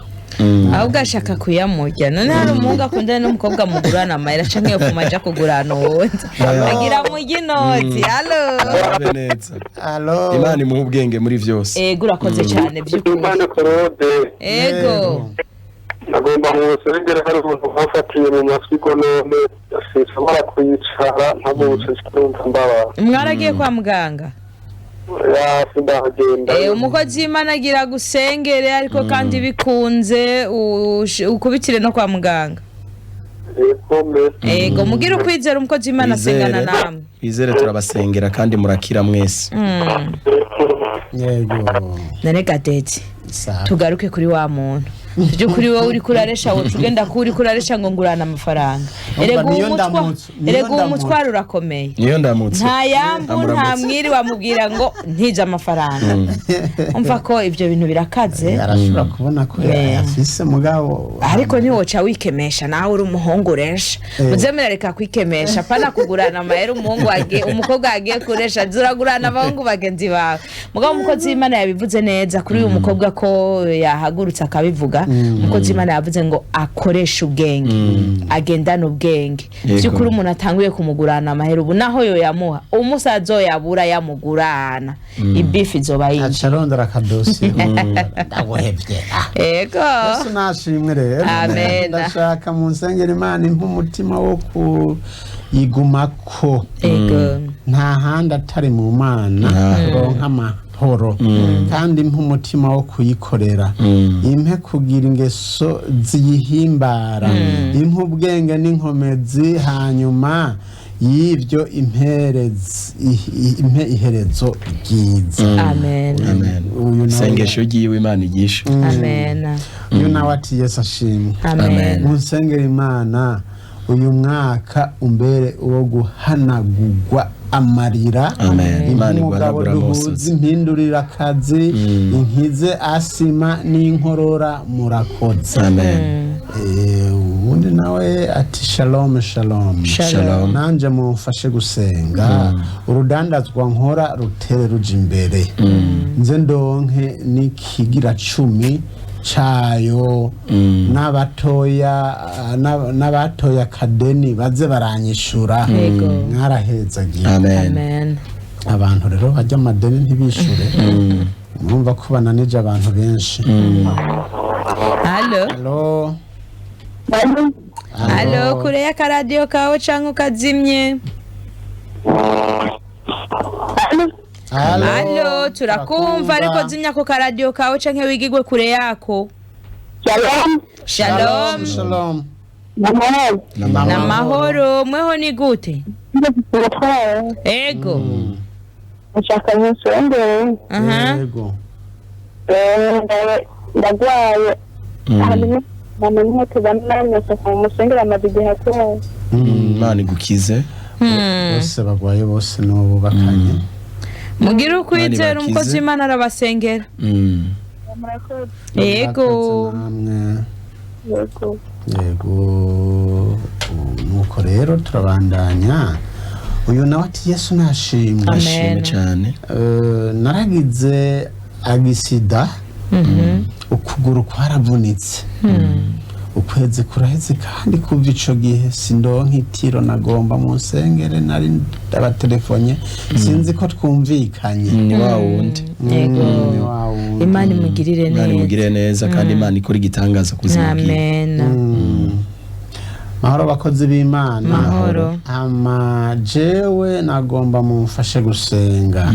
ahubwo ashaka kuyamurya. none hari umuhungu akundana n'umukobwa mugurana amahera canke yopfuma aja kugurana uwundi agira murya inoti. Abe neza. Alo. Imana imuha ubwenge muri vyose. Ego urakoze cyane by'ukuri. Imana Claude. Ego. Nagomba musengera hari umuntu bafatiye mu masiko none sinshobora kuyicara ntabwo bucishikirunta mbaba. Mwaragiye kwa muganga? Ya sindagenda. Umukozi w'Imana agira gusengere ariko kandi bikunze ukubitire no kwa muganga. Ego mugira ukwizera umukozi w'Imana asengana namwe. Izere turabasengera kandi murakira mwese. Yego. None Gadeti tugaruke kuri wa muntu. Tujye kuri wowe uri kuraresha wowe tugenda kuri kuraresha ngo ngurana amafaranga. Erego umutwaro urakomeye. Niyo ndamutse. Nta yambu nta mwiri wamubwira ngo ntije amafaranga. Umva ko ivyo bintu birakaze. Arashobora kubona ko yafise mugabo. Ariko ntiwoca wikemesha nawe uri umuhungu resha. Muzemera reka kwikemesha pana kugurana amahera umukobwa agiye kuresha zuragurana abahungu bagenzi bawe. Mugabo umukozi w'Imana yabivuze neza kuri uyu mukobwa ko yahagurutse akabivuga. Umukozi w'Imana yavuze ngo akoresha ubwenge, agendana ubwenge. Byukuri umuntu atanguye kumugurana amahera ubu naho yo yamuha umusazo yabura yamugurana ibifi zoba yinshi acarondera akadosi ndagohevye. Ego Yesu nashimwe rero. Amen. Ndashaka munsengera Imana impa umutima wo kuyigumako. Ego nta handi atari mu Mana ronka amahoro kandi impa umutima wo kuyikorera, impe kugira ingeso ziyihimbara, impa ubwenge n'inkomezi, hanyuma y'ibyo impe iherezo ryiza. Amen. Amen. Sengesho giwe Imana igisha. Amen. Uyu nawe ati Yesu ashimwe. Amen. Munsengera Imana uyu mwaka umbere uwo guhanagurwa amarira. Umugabo duhuza impindurira akazi, inkize asima n'inkorora murakoze. Ubundi nawe ati shalom shalom. Shalom. Nanje mumfashe gusenga urudandazwa nkora rutere ruja imbere, nze ndonke n'ikigira 10 cayo n'abatoya kadeni baze baranyishura. Mwarahezagiye. Amen. Abantu rero bajya amadeni ntibishure, mwumva ko bananije abantu benshi. Halo. Halo, kure ya karadio kawe canke ukazimye? Halo, turakumva ariko zimya ko karadio kawe canke wigigwe kure yako. Shalom. Shalom. Namahoro, mweho ni gute? Ego. Nshaka musengere. Ego. Ndagwaye. Hanyuma mama nkoto banamye soko musengera amabigihe atwaye. Imana igukize. Bose bagwaye bose no bakanye. Mugira ukwizera umukozi w'Imana arabasengera. Yego. Yego. Nuko rero turabandanya. Uyu nawe ati Yesu nashimwe. Ashimwe cyane. Naragize agisida. Ukuguru kwaravunitse. Ukwezi kuraheze kandi kuva ico gihe sindonka itiro nagomba munsengere nari abatelefone sinzi ko twumvikanye. Ni wa wundi. Yego. Imana imugirire neza. Imana imugirire neza kandi Imana ikora igitangaza kuzima bwiwe. Amen. Mahoro bakozi b'Imana. Mahoro. Jewe nagomba mumfashe gusenga.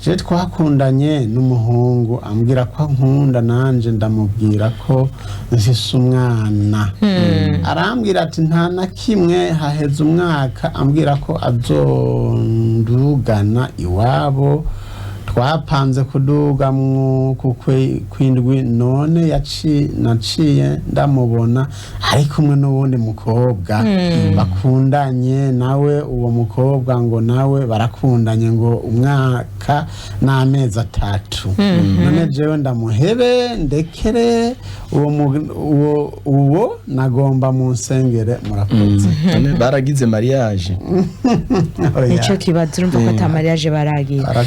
Je twakundanye n'umuhungu ambwira ko nkunda nanje ndamubwira ko mfise umwana. Arambwira ati nta na kimwe haheze umwaka ambwira ko azondugana iwabo twapanze kuduga mu kwindwi none naciye ndamubona ari kumwe n'uwundi mukobwa bakundanye nawe uwo mukobwa ngo nawe barakundanye ngo umwaka n'amezi 3 none jewe ndamuhebe ndekere uwo nagomba mu nsengere murakoze baragize mariage nico kibazo urumva ko ata mariage baragira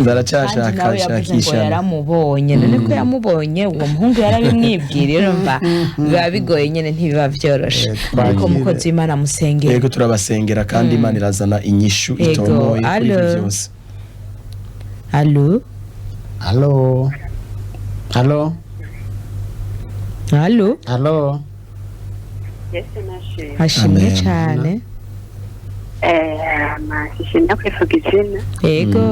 baracashakashakisha yaramubonye none ko yamubonye uwo muhungu yarabimwibwiriye urumva biba bigoye nyene ntibiba vyoroshe ariko mukozi Imana musengera yego turabasengera kandi Imana irazana inyishu itomoye kuri byose. Allo allo allo allo allo ashimwe cyane amashishina kwivuga izina yego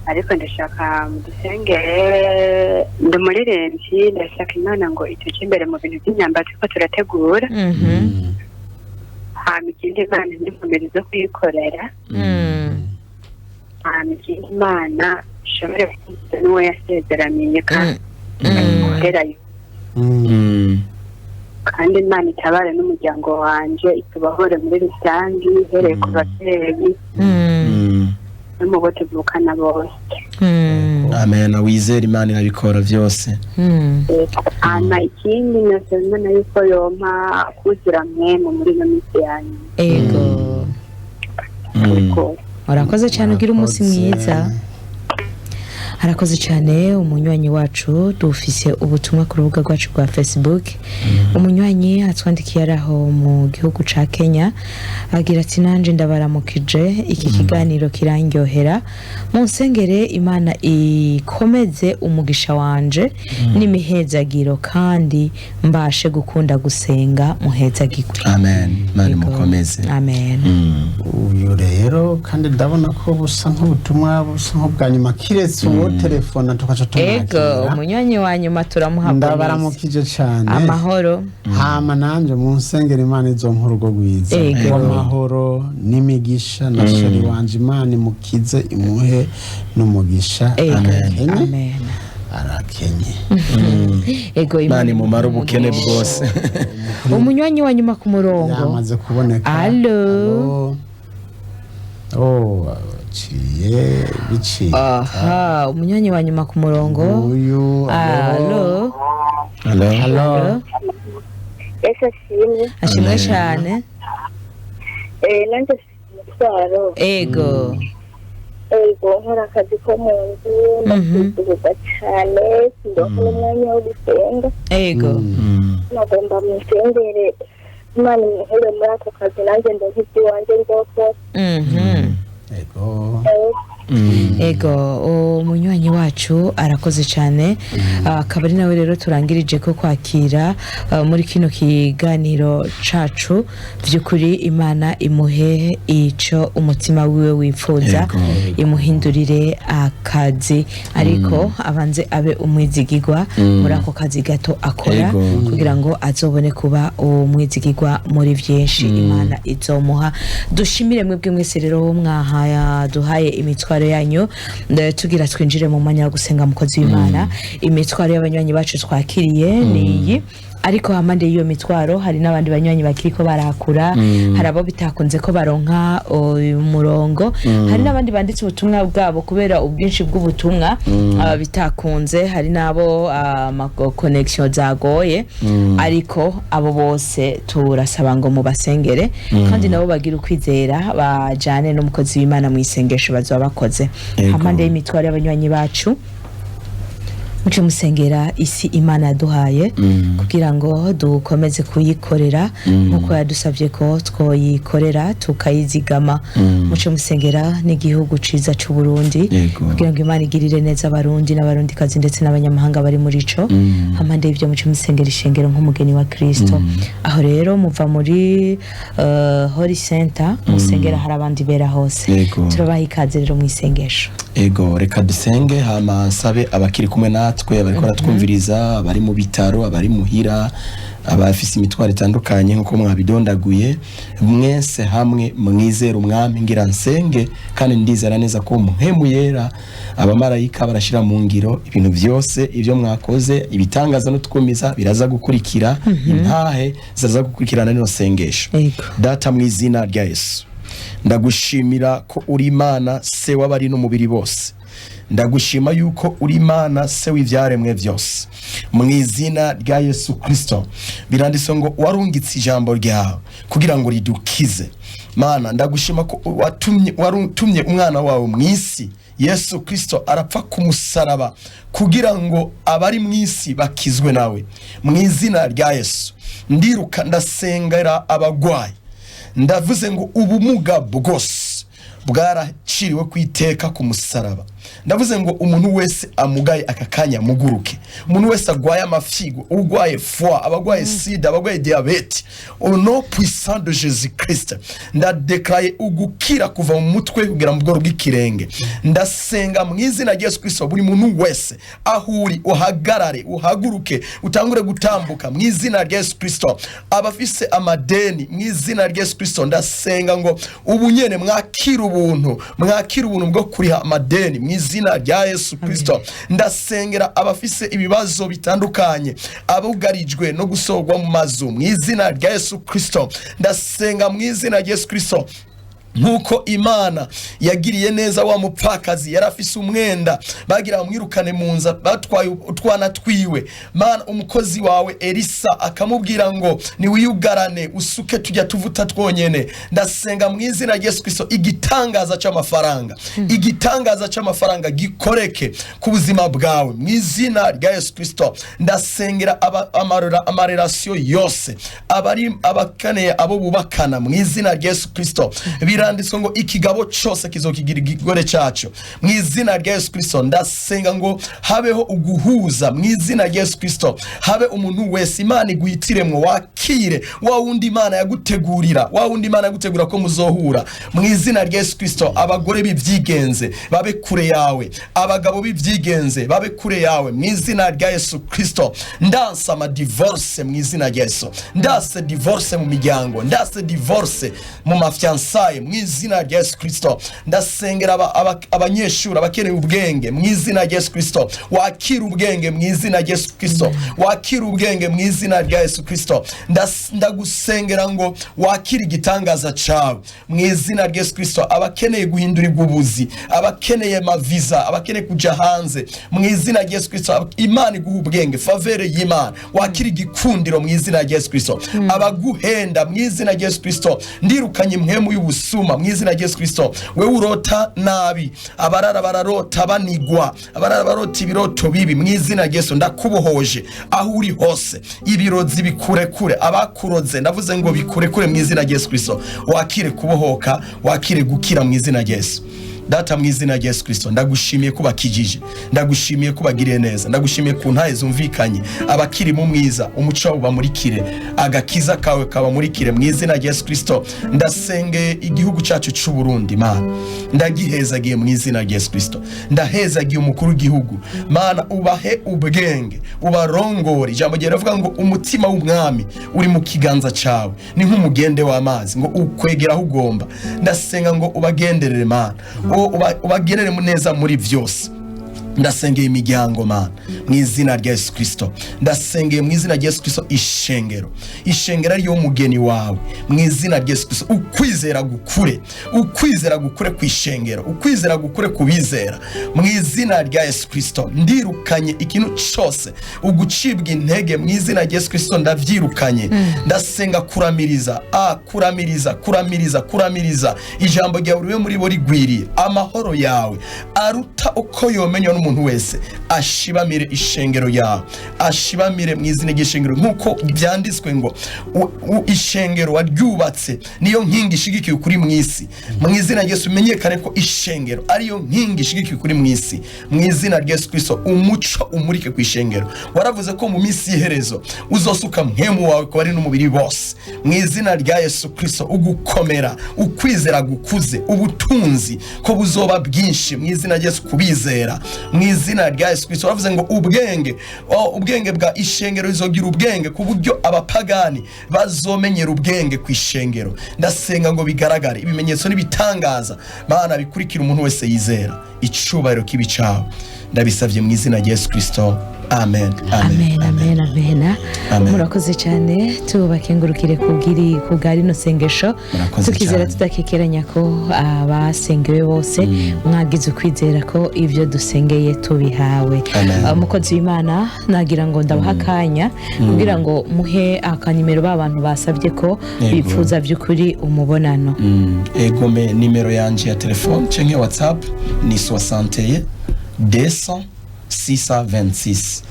ariko ndashaka mudusengere ndi umuririmbyi ndashaka Imana ngo ituce imbere mu bintu by'imyambaro turiko turategura hama ikindi Imana n'inkomezi zo kuyikorera hama ikindi Imana ishobore kuza n'uwo yasezeraniye kandi ikorerayo kandi Imana itabare n'umuryango wanje itubahore muri rusange ihereye ku babyeyi no mu bo tuvukana bose. Amen. Wizera Imana irabikora byose. Hama ikindi nasaba Imana yuko yompa kuzura mwemu muri ino minsi yanyu. Ego. Urakoze cyane ugira umunsi mwiza. Harakoze cyane umunywanyi wacu dufise ubutumwa ku rubuga rwacu rwa Facebook. Umunywanyi atwandikiye araho mu gihugu ca Kenya agira ati nanje ndabaramukije iki kiganiro kirangyohera mu nsengere Imana ikomeze umugisha wanje n'imihezagiro kandi mbashe gukunda gusenga muhezagirwe. Amen. Mani mukomeze. Amen. Uyu rero kandi ndabona ko busa nk'ubutumwa busa nk'ubwanyuma kiretse telefone tukaca tumwakira. Ego umunywanyi wa nyuma turamuhabwa. Ndabaramukije cyane. Amahoro. Hama nanje mu nsengero Imana izompa urugo rwiza. Amahoro n'imigisha na sheri wanje Imana mukize imuhe n'umugisha. Amen. Amen. Arakenye. Ego Imana mumara ubukene bwose. Umunywanyi wa nyuma ku murongo. Yamaze kuboneka. Allo. Oh, ciye bici. Aha, umunywanyi wa nyuma ku murongo. Uyu. Allo. Allo. Allo. Ashimwe. Ashimwe cyane. Nanje saro. Ego. Ego nkora akazi ko mu nzu ndakwifuza cyane ndakora umwanya wo gusenga. Ego. Nagomba musengere Imana imuhere muri ako kazi nanjye ndonke iby'iwanjye rwose. Ego. Ego umunywanyi wacu arakoze cyane akaba ari nawe rero turangirije ko kwakira muri kino kiganiro cacu by'ukuri Imana imuhe ico umutima wiwe wifuza imuhindurire akazi ariko abanze abe umwizigirwa muri ako kazi gato akora kugira ngo azobone kuba umwizigirwa muri byinshi Imana izomuha. Dushimire mwebwe mwese rero mwahaya duhaye imitwaro yanyu tugira twinjire mu mwanya wo gusenga mukozi w'Imana. Imitwaro y'abanywanyi bacu twakiriye niyi ariko hamande y'iyo mitwaro hari n'abandi banywanyi bakiriko barakura hari abo bitakunze ko baronka umurongo hari n'abandi banditse ubutumwa bwabo kubera ubwinshi bw'ubutumwa bitakunze hari nabo connection zagoye ariko abo bose turasaba ngo mubasengere kandi nabo bagira ukwizera bajane n'umukozi w'Imana mu isengesho bazoba bakoze. Hamande y'imitwaro y'abanywanyi bacu muce musengera isi Imana yaduhaye kugira ngo dukomeze kuyikorera nkuko yadusabye ko twoyikorera tukayizigama. Muce musengera n'igihugu ciza c'u Burundi kugira ngo Imana igirire neza abarundi n'abarundi kazi ndetse n'abanyamahanga bari muri ico. Hamande y'ivyo muce musengera ishengero nk'umugeni wa Kristo. Aho rero muva muri Holy Center musengera hari abandi bera hose. Turabaha ikaze rero mu isengesho. Ego reka dusenge hama sabe abakiri kumwe natwe bariko ratwumviriza abari mu bitaro abari muhira abafise imitwaro itandukanye nkuko mwabidondaguye mwese hamwe mwizera umwami ngira nsenge kandi ndizera neza ko muhemu yera abamarayika barashira mu ngiro ibintu byose ibyo mwakoze ibitangaza n'utwumiza biraza gukurikira intahe zaza gukurikirana no sengesho data mu izina rya Yesu ndagushimira ko uri Imana se w'abari n'umubiri bose ndagushima yuko uri Imana se w'ivyaremwe byose mu izina rya Yesu Kristo biranditse ngo warungitse ijambo ryawe kugira ngo ridukize Mana ndagushima ko watumye umwana wawe mwisi Yesu Kristo arapfa ku musaraba kugira ngo abari mwisi bakizwe nawe mu izina rya Yesu ndiruka ndasengera abagwayi ndavuze ngo ubumuga bwose bwaraciriwe kwiteka ku musaraba ndavuze ngo umuntu wese amugaye akakanya muguruke umuntu wese agwaye amafigo ugwaye foie abagwaye sida abagwaye diabete au nom puissant de Jésus Christ ndadeclaye ugukira kuva mu mutwe kugera mu bworo bw'ikirenge ndasenga mu izina rya Yesu Kristo buri muntu wese ahuri uhagarare uhaguruke utangure gutambuka mu izina rya Yesu Kristo abafise amadeni mu izina rya Yesu Kristo ndasenga ngo ubunyene mwakira ubuntu bwo kuriha amadeni mu izina rya Yesu Kristo ndasengera abafise ibibazo bitandukanye abugarijwe no gusogwa mu mazu mu izina rya Yesu Kristo ndasenga mu izina rya Yesu Kristo nkuko Imana yagiriye neza wa mupfakazi yarafise umwenda bagira mwirukane munza batwaye utwana twiwe Mana umukozi wawe Elisa akamubwira ngo ni wiyugarane usuke tujya tuvuta twonyene ndasenga mu izina rya Yesu Kristo igitangaza c'amafaranga gikoreke ku buzima bwawe mu izina rya Yesu Kristo ndasengera amarelation yose abakaneye abo bubakana mu izina rya Yesu Kristo biranditswe ngo ikigabo cyose kizokigira igigore cyacu mu izina rya Yesu Kristo ndasenga ngo habeho uguhuza mu izina rya Yesu Kristo habe umuntu wese Imana iguhitiremwo wakire wa wundi Imana yagutegurira ko muzohura mu izina rya Yesu Kristo abagore bivyigenze babe kure yawe abagabo bivyigenze babe kure yawe mu izina rya Yesu Kristo ndansa ama divorce mu izina rya Yesu ndase divorce mu miryango ndase divorce mu mafiansaye mu izina rya Yesu Kristo ndasengera abanyeshuri abakeneye ubwenge mu izina rya Yesu Kristo wakira ubwenge mu izina rya Yesu Kristo wakira ubwenge mu izina rya Yesu Kristo ndagusengera ngo wakira igitangaza cawe mu izina rya Yesu Kristo abakeneye guhindurirwa ubuzi abakeneye maviza abakeneye kuja hanze mu izina rya Yesu Kristo Imana iguha ubwenge favere y'Imana wakira igikundiro mu izina rya Yesu Kristo abaguhenda mu izina rya Yesu Kristo ndirukanye impwemu y'ubusuma mu izina rya Yesu Kristo wewe urota nabi abarara bararota banigwa abarara barota ibiroto bibi mu izina rya Yesu ndakubohoje aho uri hose ibirozi bikurekure abakuroze ndavuze ngo bikurekure mu izina rya Yesu Kristo wakire kubohoka wakire gukira mu izina rya Yesu Data mu izina rya Yesu Kristo ndagushimiye ko bakijije ndagushimiye ko bagiriye neza ndagushimiye ku ntaye zumvikanye abakiri mu mwiza umuco ubamurikire agakiza kawe kabamurikire mu izina rya Yesu Kristo ndasenge igihugu cyacu cy'u Burundi Mana ndagihezagiye mu izina rya Yesu Kristo ndahezagiye umukuru w'igihugu Mana ubahe ubwenge ubarongore ijambo rye rivuga ngo umutima w'umwami uri mu kiganza cyawe ni nk'umugende w'amazi ngo ukwegeraho ugomba ndasenga ngo ubagenderere Mana ubagerere neza muri byose ndasengeye imiryango Mana mu izina rya Yesu Kristo ndasengeye mu izina rya Yesu Kristo ishengero ariyo mugeni wawe mu izina rya Yesu Kristo ukwizera gukure ku ishengero ukwizera gukure kubizera mu izina rya Yesu Kristo ndirukanye ikintu cyose ugucibwa intege mu izina rya Yesu Kristo ndavyirukanye ndasenga kuramiriza ijambo ryawe uriwe muri bo rigwiriye amahoro yawe aruta uko yomenywa n'umuntu wese ashibamire ishengero yawe ashibamire mu izina ry'ishengero nkuko byanditswe ngo ishengero waryubatse niyo nkingi ishigikiye kuri mu isi mu izina rya Yesu menyekane ko ishengero ariyo nkingi ishigikiye kuri mu isi mu izina rya Yesu Kristo umuco umurike ku ishengero waravuze ko mu minsi y'iherezo uzosuka mpemu wawe ko bari n'umubiri bose mu izina rya Yesu Kristo ugukomera ukwizera gukuze ubutunzi ko buzoba bwinshi mu izina rya Yesu kubizera mu izina rya Yesu Kristo. Bavuze ngo ubwenge bwa ishengero izogira ubwenge ku buryo abapagani bazomenyera ubwenge ku ishengero. Ndasenga ngo bigaragare ibimenyetso n'ibitangaza Mana bikurikira umuntu wese yizera. Icubahiro kibicaho ndabisavye mu izina rya Yesu Kristo. Amen. Murakoze cyane tubakengurukire kugari no sengesho tukizera tudakekeranya ko abasengewe bose mwagize ukwizera ko ivyo dusengeye tubihawe. Umukozi w'Imana nagira ngo ndabahakanya kugira ngo muhe akanimero b'abantu basabye ko bipfuza by'ukuri umubonano. Egome nimero yanje ya telefone canke WhatsApp ni 61 200 626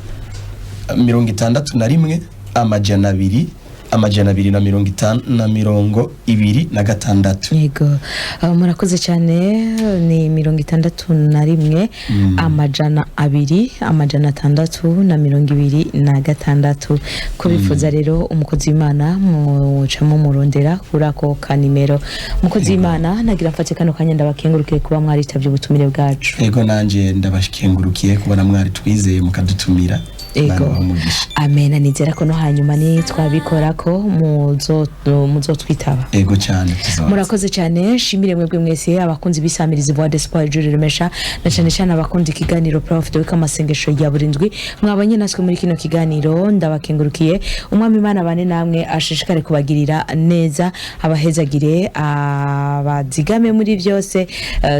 61 amajana 226. Yego murakoze cyane ni 61 amajana 226 ko bifuza rero umukozi w'Imana mucamo murondera kuri ako kanimero. Umukozi w'Imana nagira mfate kano kanya ndabakengurukiye kuba mwaritabye ubutumire bwacu. Yego nanje ndabashengurukiye kubona mwari twizeye mukadutumira. Ego. Amen. Nizera ko no hanyuma ni twabikora ko muzotwitaba. Ego cyane. Murakoze cyane shimire mwebwe mwese abakunzi bisamiriza Voix d'Espoir Jure Remesha na cyane abakunzi kiganiro Prof de Kamasengesho ya burindwi mwabanye naswe muri kino kiganiro ndabakengurukiye. Umwami Imana bane namwe ashishikare kubagirira neza abahezagire abazigame muri byose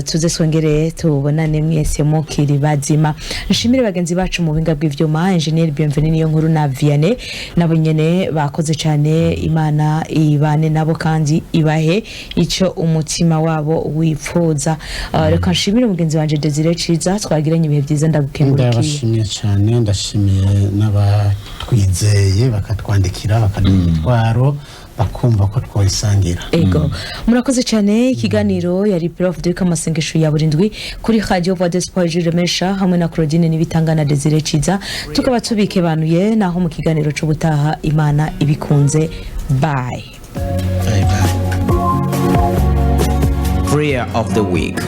tuze swongere tubonane mwese mukiri bazima. Nshimire bagenzi bacu mu binga bw'ivyuma Engineer Bienvenue niyo nkuru na Vianney nabo nyene bakoze cyane. Imana ibane nabo kandi ibahe icyo umutima wabo wipfuza. Reka nshimire mugenzi wanje Desire Ciza twagiranye ibihe byiza ndagukengurikiye. Ndabashimiye cyane ndashimiye n'abatwizeye bakatwandikira bakadutwaro bakumva ko twoyisangira. Ego murakoze cyane. Ikiganiro yari Prof de Kamasengesho ya burindwi kuri Radio Voix d'Espoir Jure Remesha hamwe na Claudine Nibitangana Desire Ciza tukaba tubikebanuye naho mu kiganiro cyo gutaha Imana ibikunze. Bye. Prayer of the week.